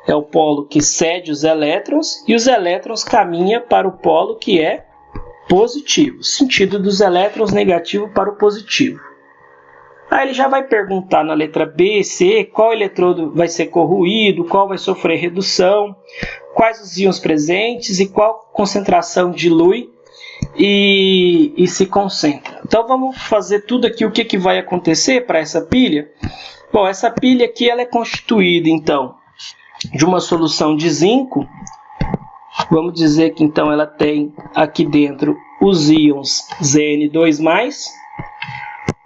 é o polo que cede os elétrons, e os elétrons caminham para o polo que é positivo, sentido dos elétrons negativo para o positivo. Aí ele já vai perguntar na letra B, C, qual eletrodo vai ser corroído, qual vai sofrer redução, quais os íons presentes e qual concentração dilui e se concentra. Então vamos fazer tudo aqui, o que vai acontecer para essa pilha? Bom, essa pilha aqui ela é constituída então de uma solução de zinco. Vamos dizer que então ela tem aqui dentro os íons Zn2+,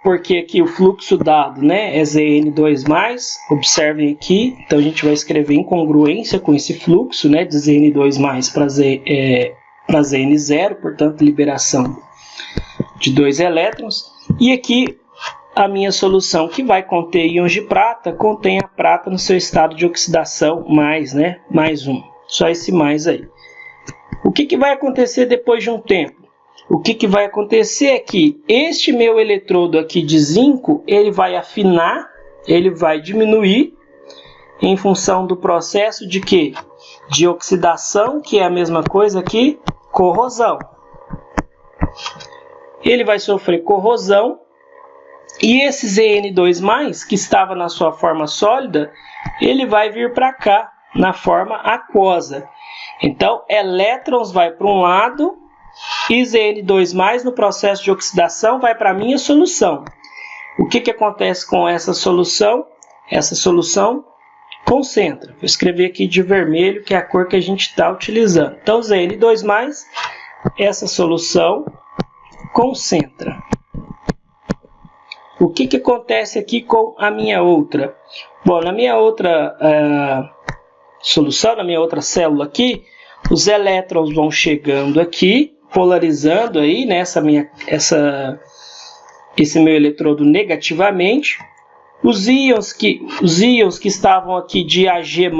porque aqui o fluxo dado, né, é Zn2+, observem aqui, então a gente vai escrever em congruência com esse fluxo, né, de Zn2+ para Zn0, portanto liberação de 2 elétrons, e aqui a minha solução que vai conter íons de prata, contém a prata no seu estado de oxidação mais, né, mais 1, só esse mais aí. O que vai acontecer depois de um tempo? O que vai acontecer é que este meu eletrodo aqui de zinco, ele vai afinar, ele vai diminuir em função do processo de quê? De oxidação, que é a mesma coisa aqui, corrosão. Ele vai sofrer corrosão e esse Zn2+, que estava na sua forma sólida, ele vai vir para cá, na forma aquosa. Então, elétrons vai para um lado e Zn2+, no processo de oxidação, vai para a minha solução. O que acontece com essa solução? Essa solução concentra. Vou escrever aqui de vermelho, que é a cor que a gente está utilizando. Então, Zn2+, essa solução concentra. O que acontece aqui com a minha outra? Bom, na minha outra solução, na minha outra célula aqui, os elétrons vão chegando aqui, polarizando aí, né, esse meu eletrodo negativamente. Os íons que estavam aqui de Ag+,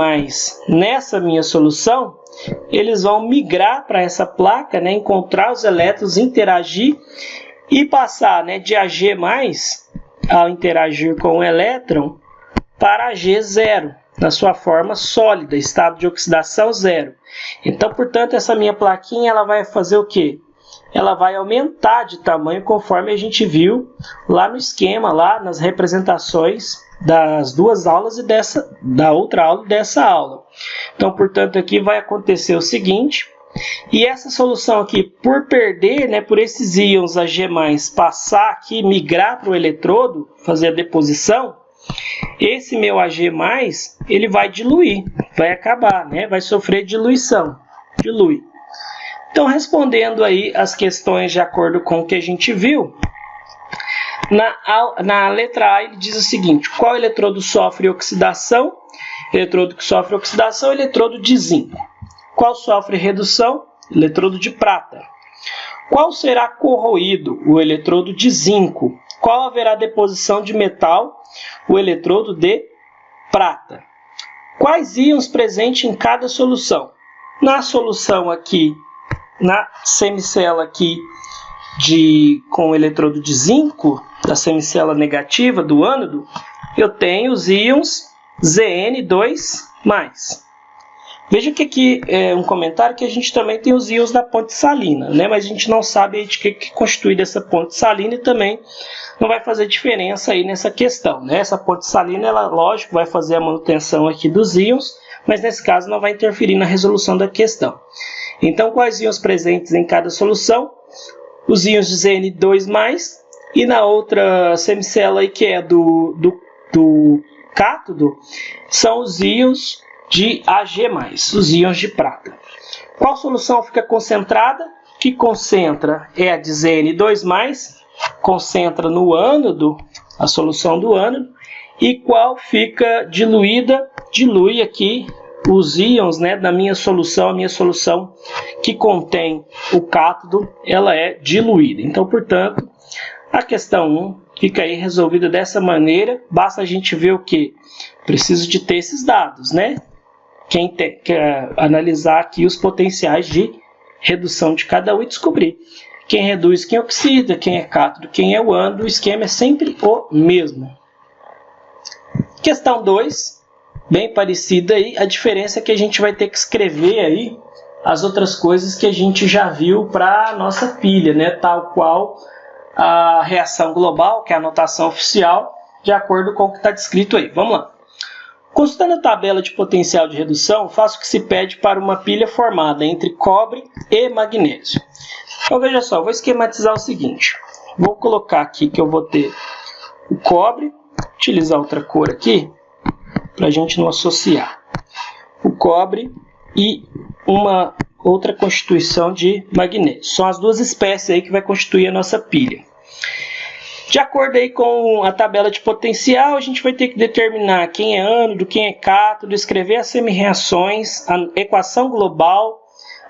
nessa minha solução, eles vão migrar para essa placa, né, encontrar os elétrons, interagir e passar, né, de Ag+, ao interagir com o elétron, para Ag0, na sua forma sólida, estado de oxidação 0. Então, portanto, essa minha plaquinha ela vai fazer o quê? Ela vai aumentar de tamanho conforme a gente viu lá no esquema, lá nas representações das duas aulas e da outra aula e dessa aula. Então, portanto, aqui vai acontecer o seguinte, e essa solução aqui, por perder, né, por esses íons Ag+, passar aqui, migrar para o eletrodo, fazer a deposição, esse meu Ag+, ele vai diluir, vai acabar, né, vai sofrer diluição, dilui. Então, respondendo aí as questões de acordo com o que a gente viu, na letra A ele diz o seguinte: qual eletrodo sofre oxidação? Eletrodo que sofre oxidação é o eletrodo de zinco. Qual sofre redução? Eletrodo de prata. Qual será corroído? O eletrodo de zinco. Qual haverá deposição de metal? O eletrodo de prata. Quais íons presentes em cada solução? Na solução aqui, na semicela aqui com o eletrodo de zinco, da semicela negativa do ânodo, eu tenho os íons Zn2+. Veja que aqui é um comentário que a gente também tem os íons da ponte salina, né? Mas a gente não sabe aí de que constitui dessa ponte salina e também não vai fazer diferença aí nessa questão, né? Essa ponte salina, ela, lógico, vai fazer a manutenção aqui dos íons, mas nesse caso não vai interferir na resolução da questão. Então, quais íons presentes em cada solução? Os íons de Zn2+, e na outra semicela aí, que é do cátodo, são os íons de Ag+, os íons de prata. Qual solução fica concentrada? Que concentra é a de Zn2+, concentra no ânodo, a solução do ânodo, e qual fica diluída? Dilui aqui os íons, né, da minha solução, a minha solução que contém o cátodo, ela é diluída. Então, portanto, a questão 1 fica aí resolvida dessa maneira. Basta a gente ver o que? Preciso de ter esses dados, né? Quem quer analisar aqui os potenciais de redução de cada um e descobrir quem reduz, quem oxida, quem é cátodo, quem é o ânodo. O esquema é sempre o mesmo. Questão 2. Bem parecida aí, a diferença é que a gente vai ter que escrever aí as outras coisas que a gente já viu para a nossa pilha, né? Tal qual a reação global, que é a notação oficial, de acordo com o que está descrito aí. Vamos lá. Consultando a tabela de potencial de redução, faço o que se pede para uma pilha formada entre cobre e magnésio. Então veja só, vou esquematizar o seguinte. Vou colocar aqui que eu vou ter o cobre, utilizar outra cor aqui, para a gente não associar o cobre e uma outra constituição de magnésio. São as duas espécies aí que vai constituir a nossa pilha. De acordo aí com a tabela de potencial, a gente vai ter que determinar quem é ânodo, quem é cátodo, escrever as semi-reações, a equação global,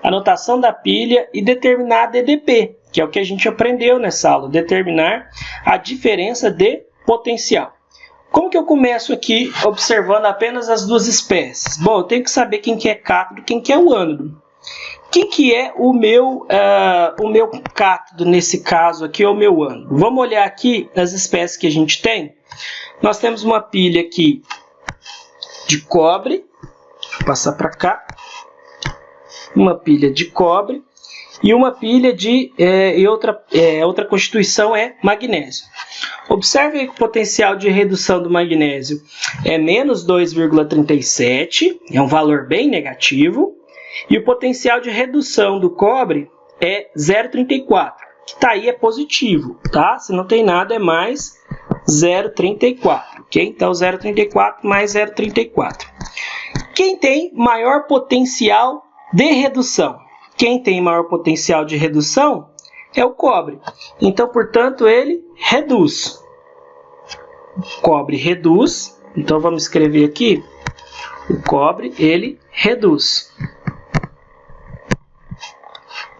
a notação da pilha e determinar a DDP, que é o que a gente aprendeu nessa aula, determinar a diferença de potencial. Como que eu começo aqui observando apenas as duas espécies? Bom, eu tenho que saber quem que é cátodo e quem que é o ânodo. Quem que é o meu cátodo nesse caso aqui, ou o meu ânodo? Vamos olhar aqui as espécies que a gente tem. Nós temos uma pilha aqui de cobre, vou passar para cá, uma pilha de cobre e uma pilha de outra constituição é magnésio. Observe que o potencial de redução do magnésio é menos 2,37, é um valor bem negativo, e o potencial de redução do cobre é 0,34, que está aí é positivo, tá? Se não tem nada é mais 0,34, ok? Então 0,34 mais 0,34. Quem tem maior potencial de redução? Quem tem maior potencial de redução é o cobre. Então, portanto, ele reduz. O cobre reduz. Então, vamos escrever aqui. O cobre, ele reduz.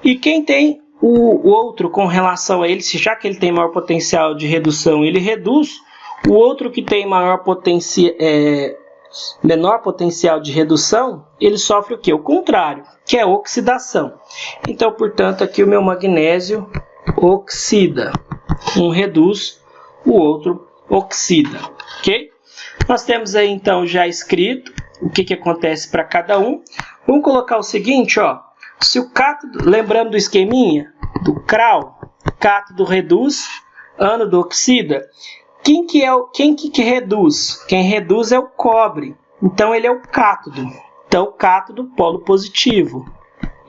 E quem tem o outro, com relação a ele, já que ele tem maior potencial de redução, ele reduz, o outro que tem menor potencial de redução, ele sofre o quê? O contrário, que é oxidação. Então, portanto, aqui o meu magnésio oxida. Um reduz, o outro oxida. Ok? Nós temos aí, então, já escrito o que acontece para cada um. Vamos colocar o seguinte, ó. Se o cátodo, lembrando do esqueminha, do CRAL, cátodo reduz, ânodo oxida. Quem que reduz? Quem reduz é o cobre. Então, ele é o cátodo. Então, cátodo, polo positivo.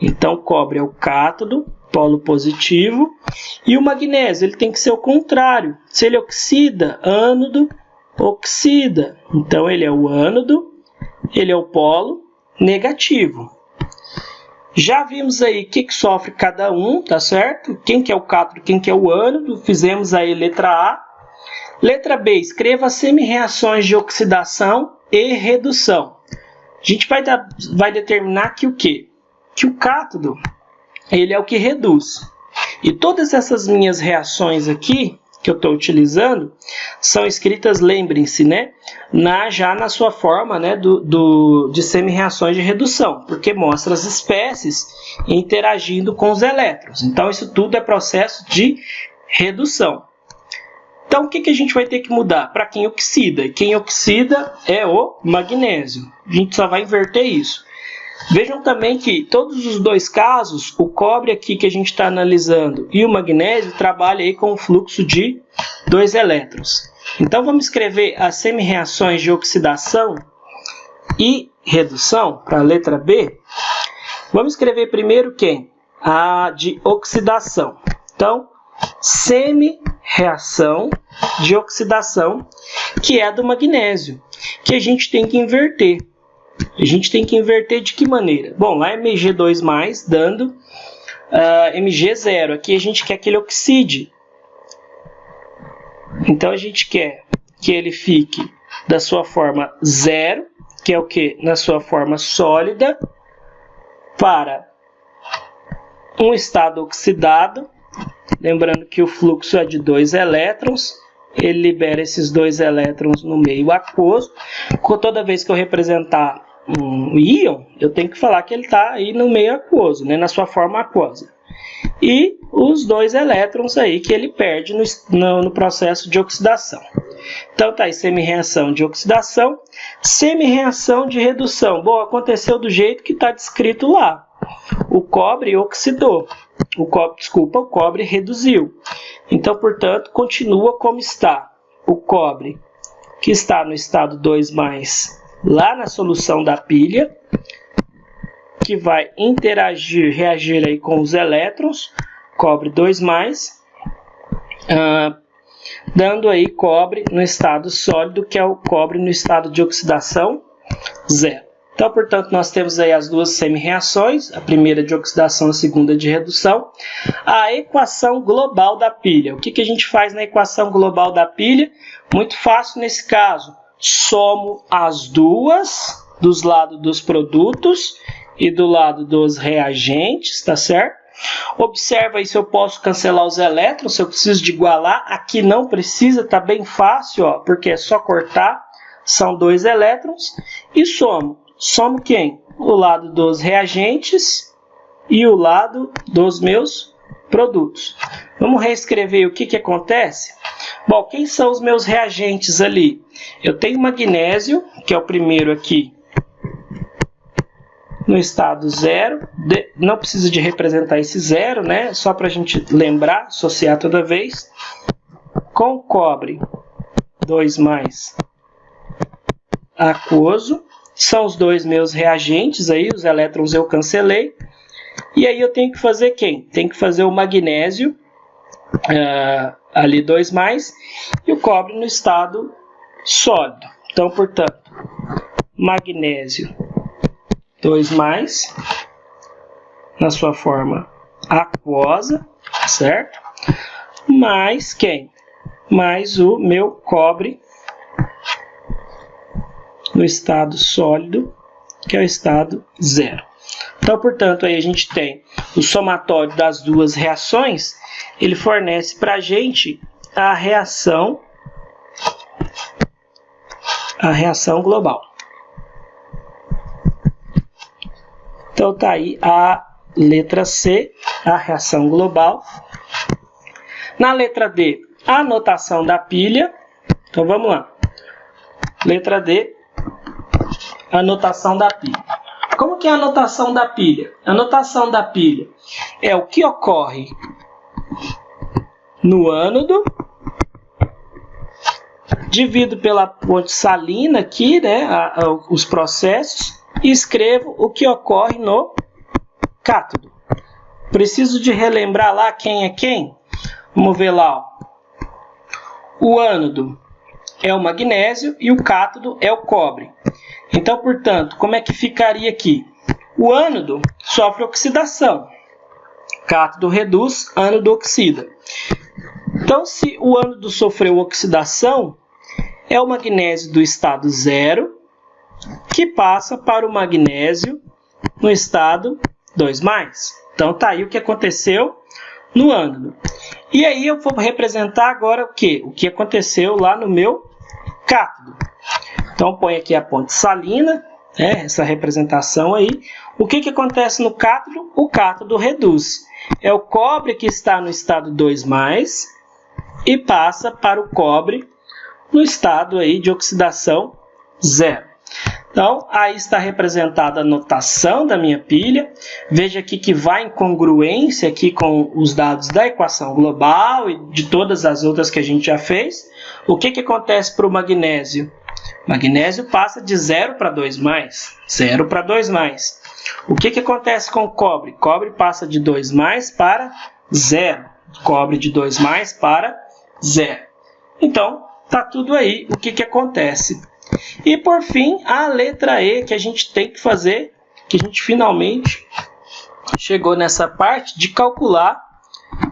Então, cobre é o cátodo, polo positivo. E o magnésio, ele tem que ser o contrário. Se ele oxida, ânodo, oxida. Então, ele é o ânodo, ele é o polo negativo. Já vimos aí o que sofre cada um, tá certo? Quem que é o cátodo, quem que é o ânodo. Fizemos aí letra A. Letra B, escreva semi-reações de oxidação e redução. A gente vai determinar que o quê? Que o cátodo, ele é o que reduz. E todas essas minhas reações aqui, que eu estou utilizando, são escritas, lembrem-se, né? Já na sua forma, né, de semi-reações de redução, porque mostra as espécies interagindo com os elétrons. Então, isso tudo é processo de redução. Então, o que a gente vai ter que mudar? Para quem oxida. E quem oxida é o magnésio. A gente só vai inverter isso. Vejam também que todos os dois casos, o cobre aqui que a gente está analisando e o magnésio trabalham aí com o fluxo de 2 elétrons. Então, vamos escrever as semi-reações de oxidação e redução para a letra B. Vamos escrever primeiro quem? A de oxidação. Então, semi-reação de oxidação, que é a do magnésio, que a gente tem que inverter. A gente tem que inverter de que maneira? Bom, lá é Mg2+, dando Mg0. Aqui a gente quer que ele oxide. Então, a gente quer que ele fique da sua forma 0, que é o que? Na sua forma sólida, para um estado oxidado. Lembrando que o fluxo é de 2 elétrons, ele libera esses 2 elétrons no meio aquoso. Toda vez que eu representar um íon, eu tenho que falar que ele está aí no meio aquoso, né, na sua forma aquosa. E os 2 elétrons aí que ele perde no processo de oxidação. Então, tá aí semi-reação de oxidação, semi-reação de redução. Bom, aconteceu do jeito que está descrito lá. O cobre oxidou. O cobre reduziu. Então, portanto, continua como está. O cobre, que está no estado 2+, lá na solução da pilha, que vai reagir aí com os elétrons, cobre 2+, dando aí cobre no estado sólido, que é o cobre no estado de oxidação 0. Então, portanto, nós temos aí as duas semi-reações, a primeira de oxidação, a segunda de redução. A equação global da pilha. O que a gente faz na equação global da pilha? Muito fácil nesse caso. Somo as duas dos lados dos produtos e do lado dos reagentes, tá certo? Observa aí se eu posso cancelar os elétrons, se eu preciso de igualar. Aqui não precisa, tá bem fácil, ó, porque é só cortar. São 2 elétrons e somo. Somo quem? O lado dos reagentes e o lado dos meus produtos. Vamos reescrever o que acontece? Bom, quem são os meus reagentes ali? Eu tenho magnésio, que é o primeiro aqui, no estado 0. Não precisa de representar esse 0, né? Só para a gente lembrar, associar toda vez. Com cobre 2+, aquoso. São os 2 meus reagentes aí, os elétrons eu cancelei. E aí eu tenho que fazer quem? Tenho que fazer o magnésio, ali 2+, e o cobre no estado sólido. Então, portanto, magnésio 2+, na sua forma aquosa, certo? Mais quem? Mais o meu cobre no estado sólido, que é o estado 0. Então, portanto, aí a gente tem o somatório das duas reações, ele fornece para a gente a reação global. Então, tá aí a letra C, a reação global. Na letra D, a anotação da pilha. Então, vamos lá. Letra D, anotação da pilha. Como que é a anotação da pilha? A anotação da pilha é o que ocorre no ânodo, divido pela ponte salina aqui, né, os processos, e escrevo o que ocorre no cátodo. Preciso de relembrar lá quem é quem? Vamos ver lá. Ó. O ânodo é o magnésio e o cátodo é o cobre. Então, portanto, como é que ficaria aqui? O ânodo sofre oxidação. Cátodo reduz, ânodo oxida. Então, se o ânodo sofreu oxidação, é o magnésio do estado 0 que passa para o magnésio no estado 2+. Então, tá aí o que aconteceu no ânodo. E aí eu vou representar agora o quê? O que aconteceu lá no meu cátodo. Então, põe aqui a ponte salina, né, essa representação aí. O que acontece no cátodo? O cátodo reduz. É o cobre que está no estado 2+, e passa para o cobre no estado aí de oxidação 0. Então, aí está representada a notação da minha pilha. Veja aqui que vai em congruência aqui com os dados da equação global e de todas as outras que a gente já fez. O que acontece para o magnésio? O magnésio passa de 0 para 2+, 0 para 2+. O que acontece com o cobre? Cobre passa de 2+ para 0. Cobre de 2+ para 0. Então, tá tudo aí o que acontece. E por fim, a letra E que a gente tem que fazer, que a gente finalmente chegou nessa parte de calcular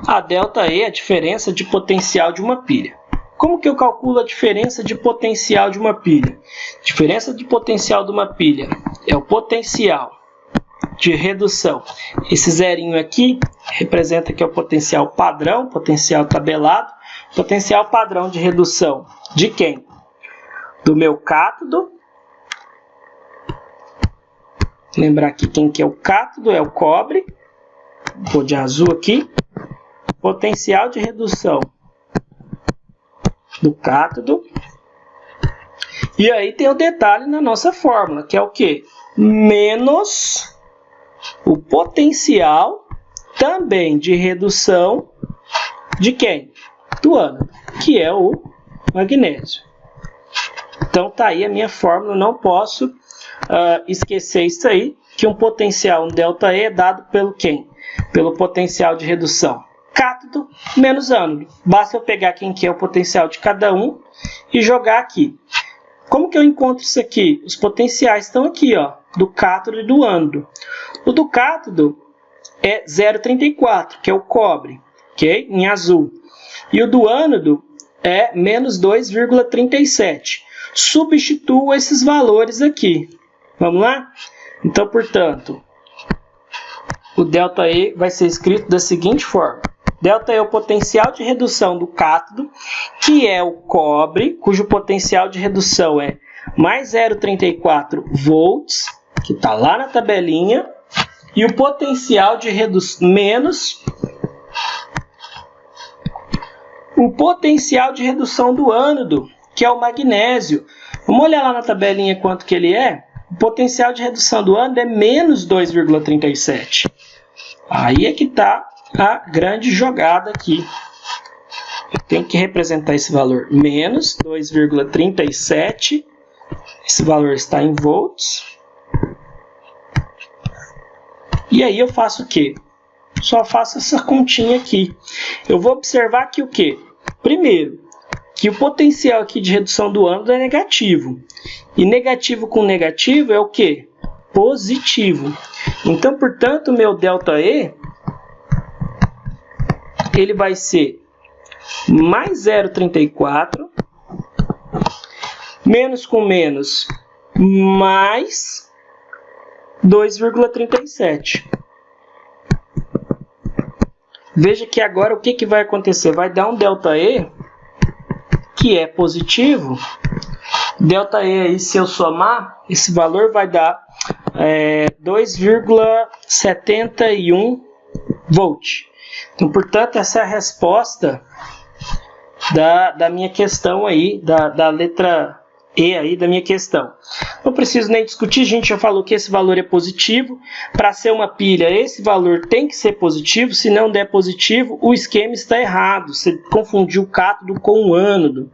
a ΔE, a diferença de potencial de uma pilha. Como que eu calculo a diferença de potencial de uma pilha? A diferença de potencial de uma pilha é o potencial de redução. Esse zerinho aqui representa que é o potencial padrão, potencial tabelado, potencial padrão de redução de quem? Do meu cátodo. Lembrar aqui quem que é o cátodo, é o cobre. Vou de azul aqui. Potencial de redução do cátodo. E aí tem o detalhe na nossa fórmula, que é o quê? Menos o potencial também de redução de quem? Do ânodo, que é o magnésio. Então, tá aí a minha fórmula, não posso esquecer isso aí, que um potencial, um ΔE, é dado pelo quem? Pelo potencial de redução. Cátodo menos ânodo. Basta eu pegar quem que é o potencial de cada um e jogar aqui. Como que eu encontro isso aqui? Os potenciais estão aqui, ó, do cátodo e do ânodo. O do cátodo é 0,34, que é o cobre, ok? Em azul. E o do ânodo é menos 2,37. Substituo esses valores aqui. Vamos lá? Então, portanto, o ΔE vai ser escrito da seguinte forma. ΔE é o potencial de redução do cátodo, que é o cobre, cujo potencial de redução é mais 0,34 volts, que está lá na tabelinha, e o potencial de redução menos o potencial de redução do ânodo, que é o magnésio. Vamos olhar lá na tabelinha quanto que ele é. O potencial de redução do ânodo é menos 2,37. Aí é que está a grande jogada aqui. Eu tenho que representar esse valor menos 2,37. Esse valor está em volts. E aí eu faço o quê? Só faço essa continha aqui. Eu vou observar que o quê? Primeiro, que o potencial aqui de redução do ânodo é negativo. E negativo com negativo é o quê? Positivo. Então, portanto, o meu ΔE ele vai ser mais 0,34, menos com menos, mais 2,37. Veja que agora o que vai acontecer? Vai dar um ΔE, que é positivo. ΔE aí, se eu somar, esse valor vai dar 2,71 volt. Então, portanto, essa é a resposta da minha questão aí, da letra E aí da minha questão. Não preciso nem discutir, a gente já falou que esse valor é positivo. Para ser uma pilha, esse valor tem que ser positivo. Se não der positivo, o esquema está errado. Você confundiu o cátodo com o ânodo.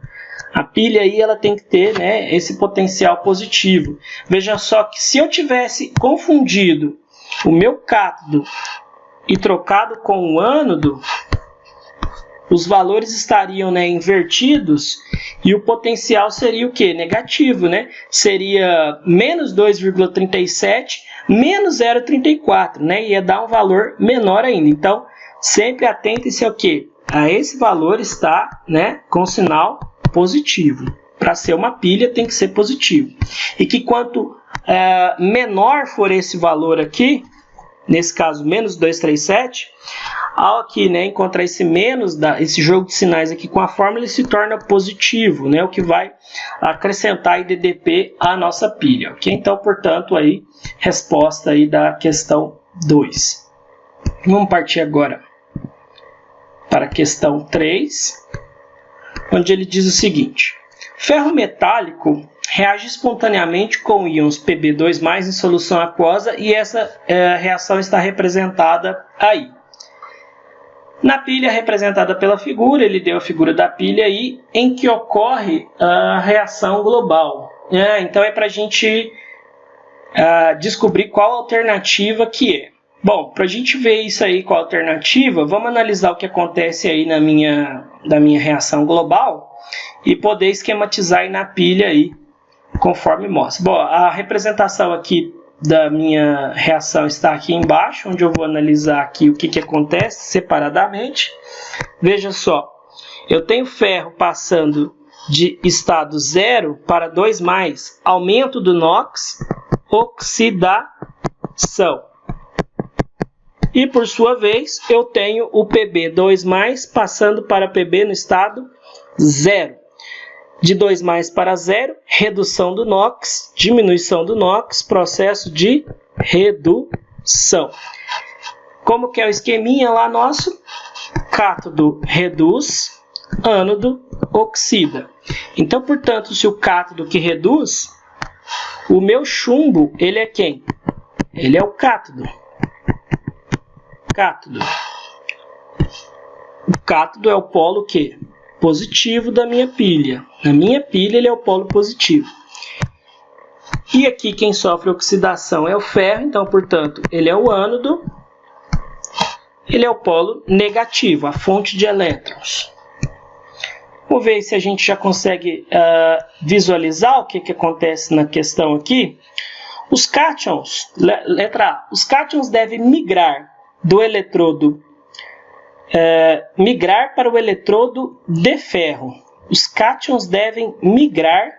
A pilha aí ela tem que ter, né, esse potencial positivo. Veja só que se eu tivesse confundido o meu cátodo e trocado com o ânodo, os valores estariam, né, invertidos e o potencial seria o quê? Negativo, né? Seria menos 2,37 menos 0,34, né? Ia dar um valor menor ainda. Então, sempre atentem-se ao quê? A esse valor está, né, com sinal positivo. Para ser uma pilha tem que ser positivo. E que quanto menor for esse valor aqui, nesse caso menos 237, ao aqui, né, encontrar esse menos, esse jogo de sinais aqui com a fórmula, ele se torna positivo, né, o que vai acrescentar IDDP à nossa pilha. Okay? Então, portanto, aí, resposta aí da questão 2. Vamos partir agora para a questão 3, onde ele diz o seguinte: ferro metálico reage espontaneamente com íons Pb2+ em solução aquosa e essa reação está representada aí. Na pilha representada pela figura, ele deu a figura da pilha aí, em que ocorre a reação global. Então é para a gente descobrir qual alternativa que é. Bom, para a gente ver isso aí, qual alternativa, vamos analisar o que acontece aí da minha reação global e poder esquematizar aí na pilha aí, conforme mostra. Bom, a representação aqui da minha reação está aqui embaixo, onde eu vou analisar aqui o que acontece separadamente. Veja só, eu tenho ferro passando de estado 0 para 2+, aumento do NOx, oxidação. E por sua vez, eu tenho o Pb2+, passando para Pb no estado 0. De 2+ para 0, redução do NOx, diminuição do NOx, processo de redução. Como que é o esqueminha lá nosso? Cátodo reduz, ânodo oxida. Então, portanto, se o cátodo que reduz, o meu chumbo, ele é quem? Ele é o cátodo. Cátodo. O cátodo é o polo que? Positivo da minha pilha. Na minha pilha ele é o polo positivo. E aqui quem sofre oxidação é o ferro, então, portanto, ele é o ânodo. Ele é o polo negativo, a fonte de elétrons. Vamos ver se a gente já consegue visualizar o que acontece na questão aqui. Os cátions, letra A, os cátions devem migrar do eletrodo migrar para o eletrodo de ferro. Os cátions devem migrar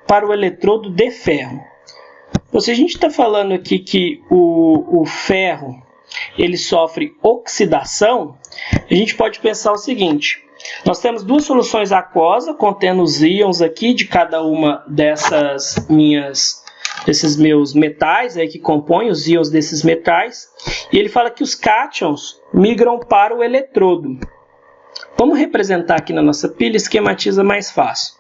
para o eletrodo de ferro. Ou seja, a gente está falando aqui que o ferro ele sofre oxidação, a gente pode pensar o seguinte: nós temos duas soluções aquosas contendo os íons aqui de cada uma desses meus metais aí que compõem os íons desses metais, e ele fala que os cátions migram para o eletrodo. Vamos representar aqui na nossa pilha, esquematiza mais fácil.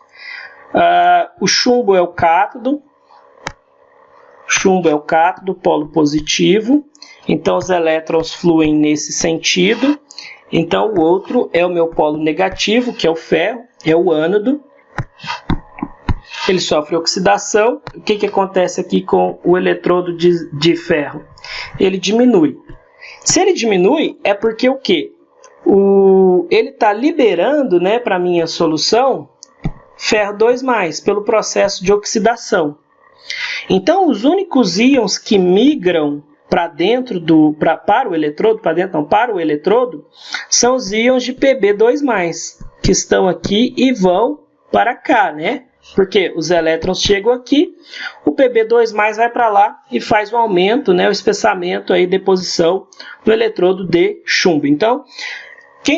O chumbo é o cátodo, polo positivo, então os elétrons fluem nesse sentido. Então o outro é o meu polo negativo, que é o ferro, é o ânodo. Ele sofre oxidação. O que acontece aqui com o eletrodo de ferro? Ele diminui. Se ele diminui, é porque o quê? Ele está liberando, né, para a minha solução ferro 2+, pelo processo de oxidação. Então, os únicos íons que migram para o eletrodo, são os íons de Pb2+, que estão aqui e vão para cá, né? porque os elétrons chegam aqui, o Pb2+ vai para lá e faz um aumento, né, o espessamento, aí, deposição do eletrodo de chumbo. Então,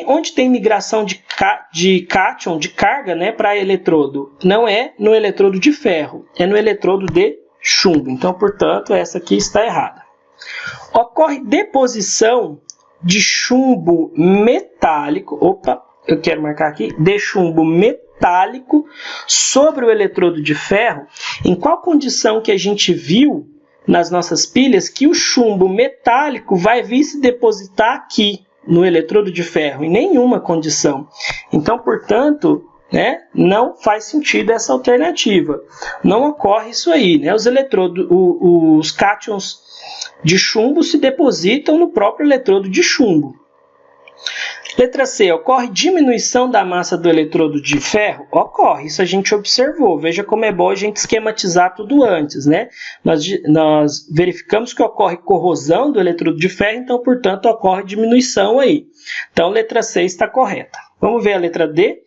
onde tem migração de cátion, de carga, né, para eletrodo? Não é no eletrodo de ferro, é no eletrodo de chumbo. Então, portanto, essa aqui está errada. Ocorre deposição de chumbo metálico, eu quero marcar aqui, de chumbo metálico sobre o eletrodo de ferro. Em qual condição que a gente viu nas nossas pilhas que o chumbo metálico vai vir se depositar aqui no eletrodo de ferro? Em nenhuma condição. Então, portanto, né, não faz sentido essa alternativa. Não ocorre isso aí, né? Os cátions de chumbo se depositam no próprio eletrodo de chumbo. Letra C. Ocorre diminuição da massa do eletrodo de ferro? Ocorre, isso a gente observou. Veja como é bom a gente esquematizar tudo antes, né? Nós verificamos que ocorre corrosão do eletrodo de ferro, então, portanto, ocorre diminuição aí. Então, letra C está correta. Vamos ver a letra D.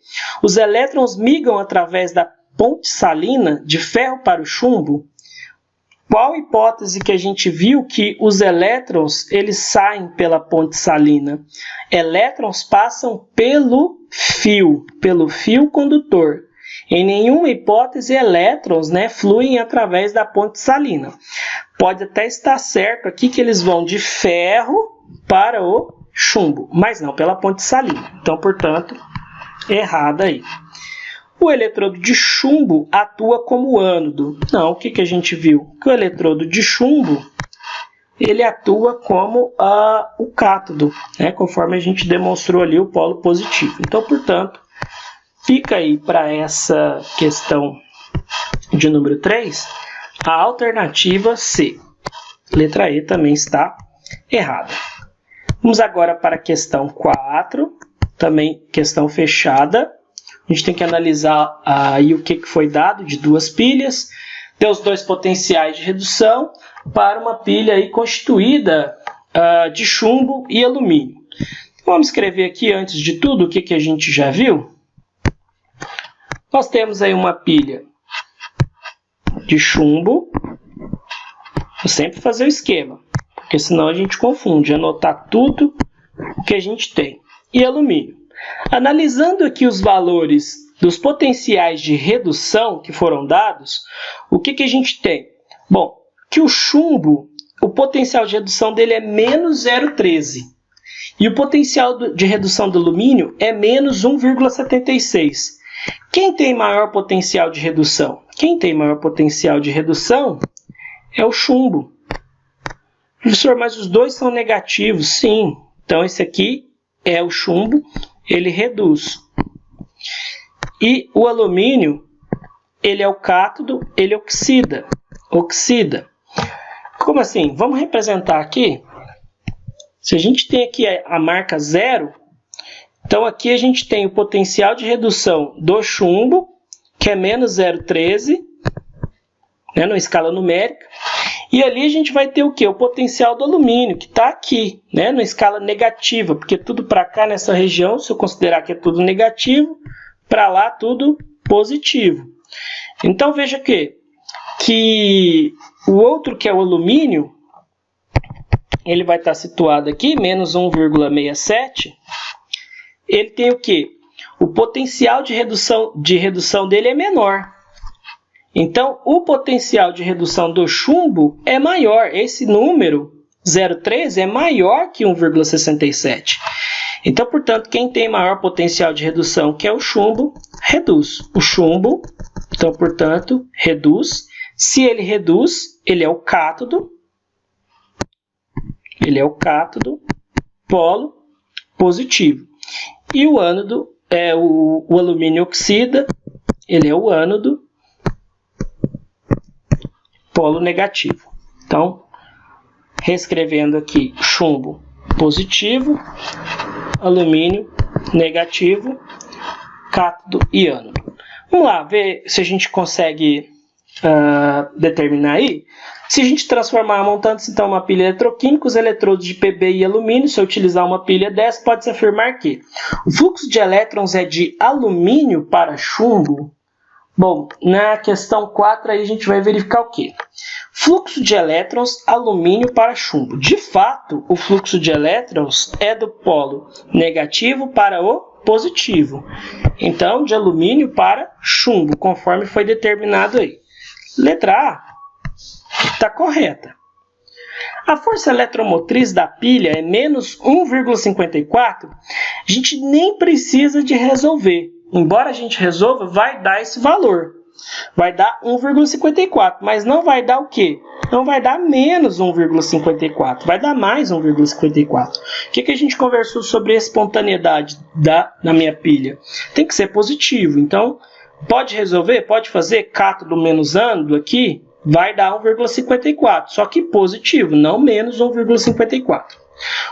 Os elétrons migram através da ponte salina de ferro para o chumbo? Qual hipótese que a gente viu que os elétrons eles saem pela ponte salina? Elétrons passam pelo fio condutor. Em nenhuma hipótese, elétrons, né, fluem através da ponte salina. Pode até estar certo aqui que eles vão de ferro para o chumbo, mas não pela ponte salina. Então, portanto, errada aí. O eletrodo de chumbo atua como ânodo. Não, o que a gente viu? Que o eletrodo de chumbo ele atua como o cátodo, né? Conforme a gente demonstrou ali o polo positivo. Então, portanto, fica aí para essa questão de número 3, a alternativa C. Letra E também está errada. Vamos agora para a questão 4, também questão fechada. A gente tem que analisar aí o que foi dado de duas pilhas, ter os dois potenciais de redução para uma pilha aí constituída de chumbo e alumínio. Vamos escrever aqui, antes de tudo, o que a gente já viu. Nós temos aí uma pilha de chumbo. Vou sempre fazer o esquema, porque senão a gente confunde, anotar tudo o que a gente tem. E alumínio. Analisando aqui os valores dos potenciais de redução que foram dados, o que a gente tem? Bom, que o chumbo, o potencial de redução dele é menos 0,13. E o potencial de redução do alumínio é menos 1,76. Quem tem maior potencial de redução? Quem tem maior potencial de redução é o chumbo. Professor, mas os dois são negativos? Sim. Então, esse aqui é o chumbo, ele reduz. E o alumínio, ele é o cátodo, ele oxida. Como assim? Vamos representar aqui. Se a gente tem aqui a marca 0, então aqui a gente tem o potencial de redução do chumbo, que é menos 0,13, né, na escala numérica. E ali a gente vai ter o quê? O potencial do alumínio, que está aqui, né, na escala negativa, porque tudo para cá nessa região, se eu considerar que é tudo negativo, para lá tudo positivo. Então veja que o outro, que é o alumínio, ele vai estar situado aqui, menos 1,67. Ele tem o quê? O potencial de redução dele é menor. Então, o potencial de redução do chumbo é maior. Esse número, 0,13, é maior que 1,67. Então, portanto, quem tem maior potencial de redução, que é o chumbo, reduz. O chumbo, então, portanto, reduz. Se ele reduz, ele é o cátodo. Ele é o cátodo, polo positivo. E o ânodo, o alumínio oxida, ele é o ânodo, polo negativo. Então, reescrevendo aqui, chumbo positivo, alumínio negativo, cátodo e ânodo. Vamos lá, ver se a gente consegue determinar aí. Se a gente transformar, montando-se então uma pilha eletroquímica, os eletrodos de Pb e alumínio, se eu utilizar uma pilha dessa, pode-se afirmar que o fluxo de elétrons é de alumínio para chumbo. Bom, na questão 4 aí a gente vai verificar o quê? Fluxo de elétrons, alumínio para chumbo. De fato, o fluxo de elétrons é do polo negativo para o positivo. Então, de alumínio para chumbo, conforme foi determinado aí. Letra A está correta. A força eletromotriz da pilha é menos 1,54. A gente nem precisa de resolver. Embora a gente resolva, vai dar esse valor. Vai dar 1,54, mas não vai dar o quê? Não vai dar menos 1,54, vai dar mais 1,54. O que a gente conversou sobre a espontaneidade da minha pilha? Tem que ser positivo, então pode resolver, pode fazer cátodo menos ânodo aqui, vai dar 1,54, só que positivo, não menos 1,54.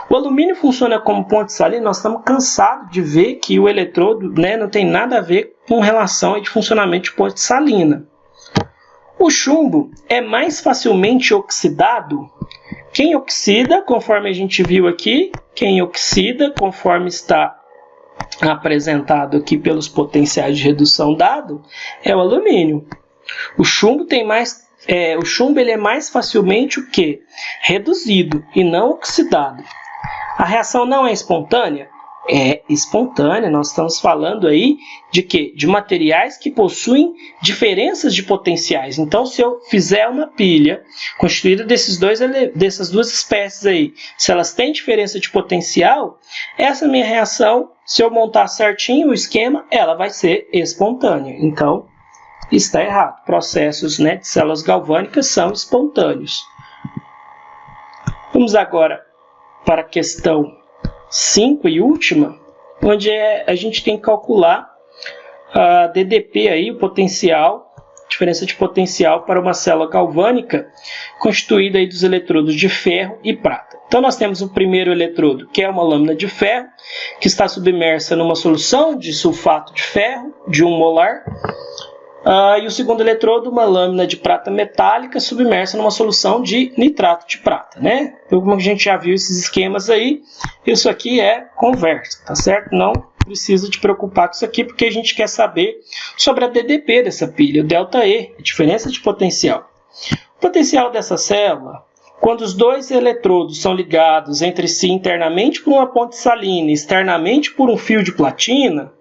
O alumínio funciona como ponte salina, nós estamos cansados de ver que o eletrodo, né, não tem nada a ver com relação de funcionamento de ponte salina. O chumbo é mais facilmente oxidado. Quem oxida, conforme a gente viu aqui, quem oxida, conforme está apresentado aqui pelos potenciais de redução dado, é o alumínio. O chumbo ele é mais facilmente o quê? Reduzido e não oxidado. A reação não é espontânea? É espontânea. Nós estamos falando aí de quê? De materiais que possuem diferenças de potenciais. Então, se eu fizer uma pilha constituída dessas duas espécies aí, se elas têm diferença de potencial, essa minha reação, se eu montar certinho o esquema, ela vai ser espontânea. Então, está errado. Processos, né, de células galvânicas são espontâneos. Vamos agora para a questão 5 e última, onde a gente tem que calcular a DDP, aí, o potencial, diferença de potencial para uma célula galvânica constituída aí dos eletrodos de ferro e prata. Então nós temos o primeiro eletrodo, que é uma lâmina de ferro, que está submersa numa solução de sulfato de ferro, de 1 molar. E o segundo eletrodo, uma lâmina de prata metálica submersa numa solução de nitrato de prata, né? Como a gente já viu esses esquemas aí, isso aqui é conversa, tá certo? Não precisa te preocupar com isso aqui, porque a gente quer saber sobre a DDP dessa pilha, o ΔE, a diferença de potencial. O potencial dessa célula, quando os dois eletrodos são ligados entre si internamente por uma ponte salina e externamente por um fio de platina,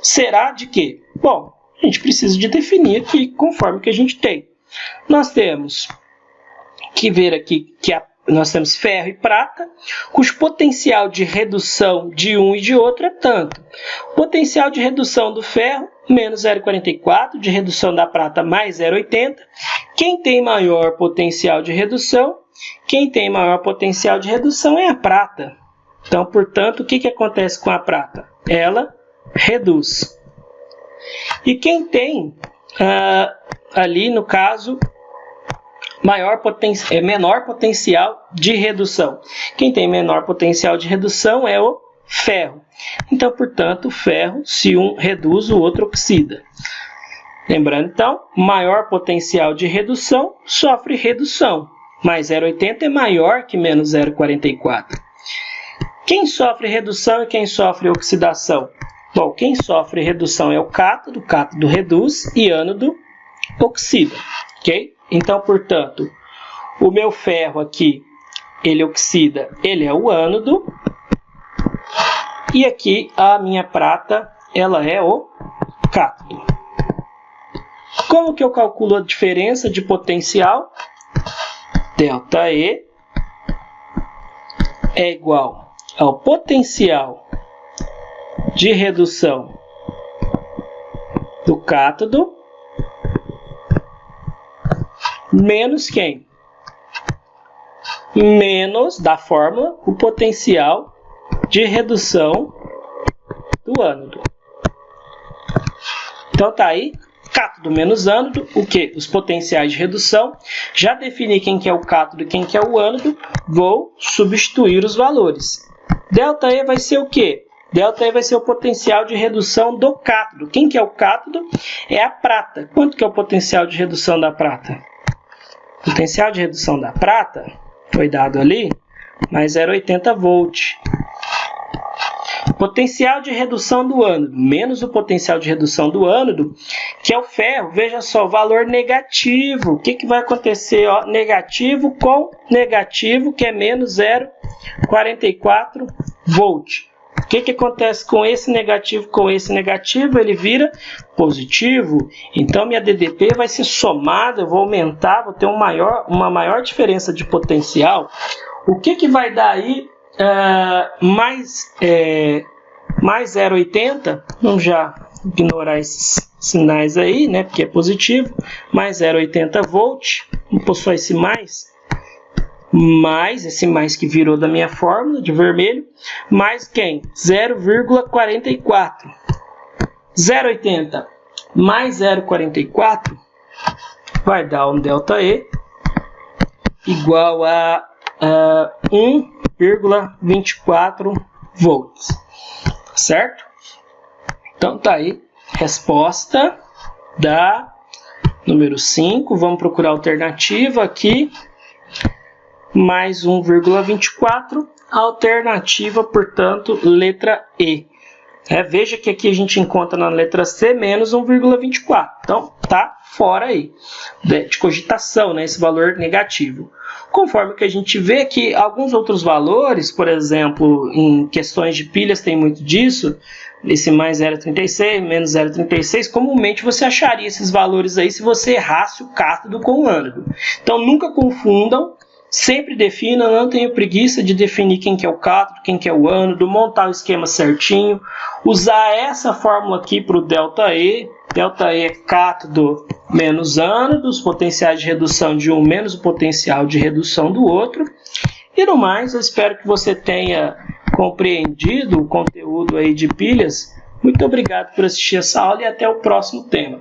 será de quê? Bom, a gente precisa de definir aqui conforme que a gente tem. Nós temos que ver aqui que nós temos ferro e prata, cujo potencial de redução de um e de outro é tanto. O potencial de redução do ferro, menos 0,44, de redução da prata, mais 0,80. Quem tem maior potencial de redução? Quem tem maior potencial de redução é a prata. Então, portanto, o que acontece com a prata? Ela reduz. E quem tem, ali no caso, menor potencial de redução? Quem tem menor potencial de redução é o ferro. Então, portanto, o ferro, se um reduz, o outro oxida. Lembrando, então, maior potencial de redução sofre redução. Mais 0,80 é maior que menos 0,44. Quem sofre redução e quem sofre oxidação? Bom, quem sofre redução é o cátodo reduz e ânodo oxida, ok? Então, portanto, o meu ferro aqui, ele oxida, ele é o ânodo, e aqui a minha prata, ela é o cátodo. Como que eu calculo a diferença de potencial? ΔE é igual ao potencial de redução do cátodo menos quem? Menos, da fórmula, o potencial de redução do ânodo. Então tá aí, cátodo menos ânodo, o que? Os potenciais de redução. Já defini quem que é o cátodo e quem que é o ânodo, vou substituir os valores. ΔE vai ser o quê? ΔE vai ser o potencial de redução do cátodo. Quem que é o cátodo? É a prata. Quanto que é o potencial de redução da prata? O potencial de redução da prata foi dado ali, mais 0,80 volt. Potencial de redução do ânodo, menos o potencial de redução do ânodo, que é o ferro. Veja só, valor negativo. O que vai acontecer? Ó, negativo com negativo, que é menos 0,44 volt. O que acontece com esse negativo com esse negativo? Ele vira positivo. Então, minha DDP vai ser somada, eu vou aumentar, vou ter uma maior diferença de potencial. O que vai dar aí mais 0,80? Vamos já ignorar esses sinais aí, né? Porque é positivo. Mais 0,80 volt. Vamos pôr só esse mais. Mais esse mais que virou da minha fórmula de vermelho, mais quem? 0,44. 0,80 mais 0,44 vai dar um ΔE igual a 1,24 volts, certo? Então tá aí, resposta da número 5. Vamos procurar a alternativa aqui. Mais 1,24, alternativa, portanto, letra E. Veja que aqui a gente encontra na letra C menos 1,24. Então, tá fora aí de cogitação, né, esse valor negativo. Conforme que a gente vê que alguns outros valores, por exemplo, em questões de pilhas tem muito disso, esse mais 0,36, menos 0,36, comumente você acharia esses valores aí se você errasse o cátodo com o ânodo. Então, nunca confundam. Sempre defina, não tenha preguiça de definir quem que é o cátodo, quem que é o ânodo, montar o esquema certinho, usar essa fórmula aqui para o ΔE. ΔE é cátodo menos ânodo, os potenciais de redução de um menos o potencial de redução do outro. E no mais, eu espero que você tenha compreendido o conteúdo aí de pilhas. Muito obrigado por assistir essa aula e até o próximo tema.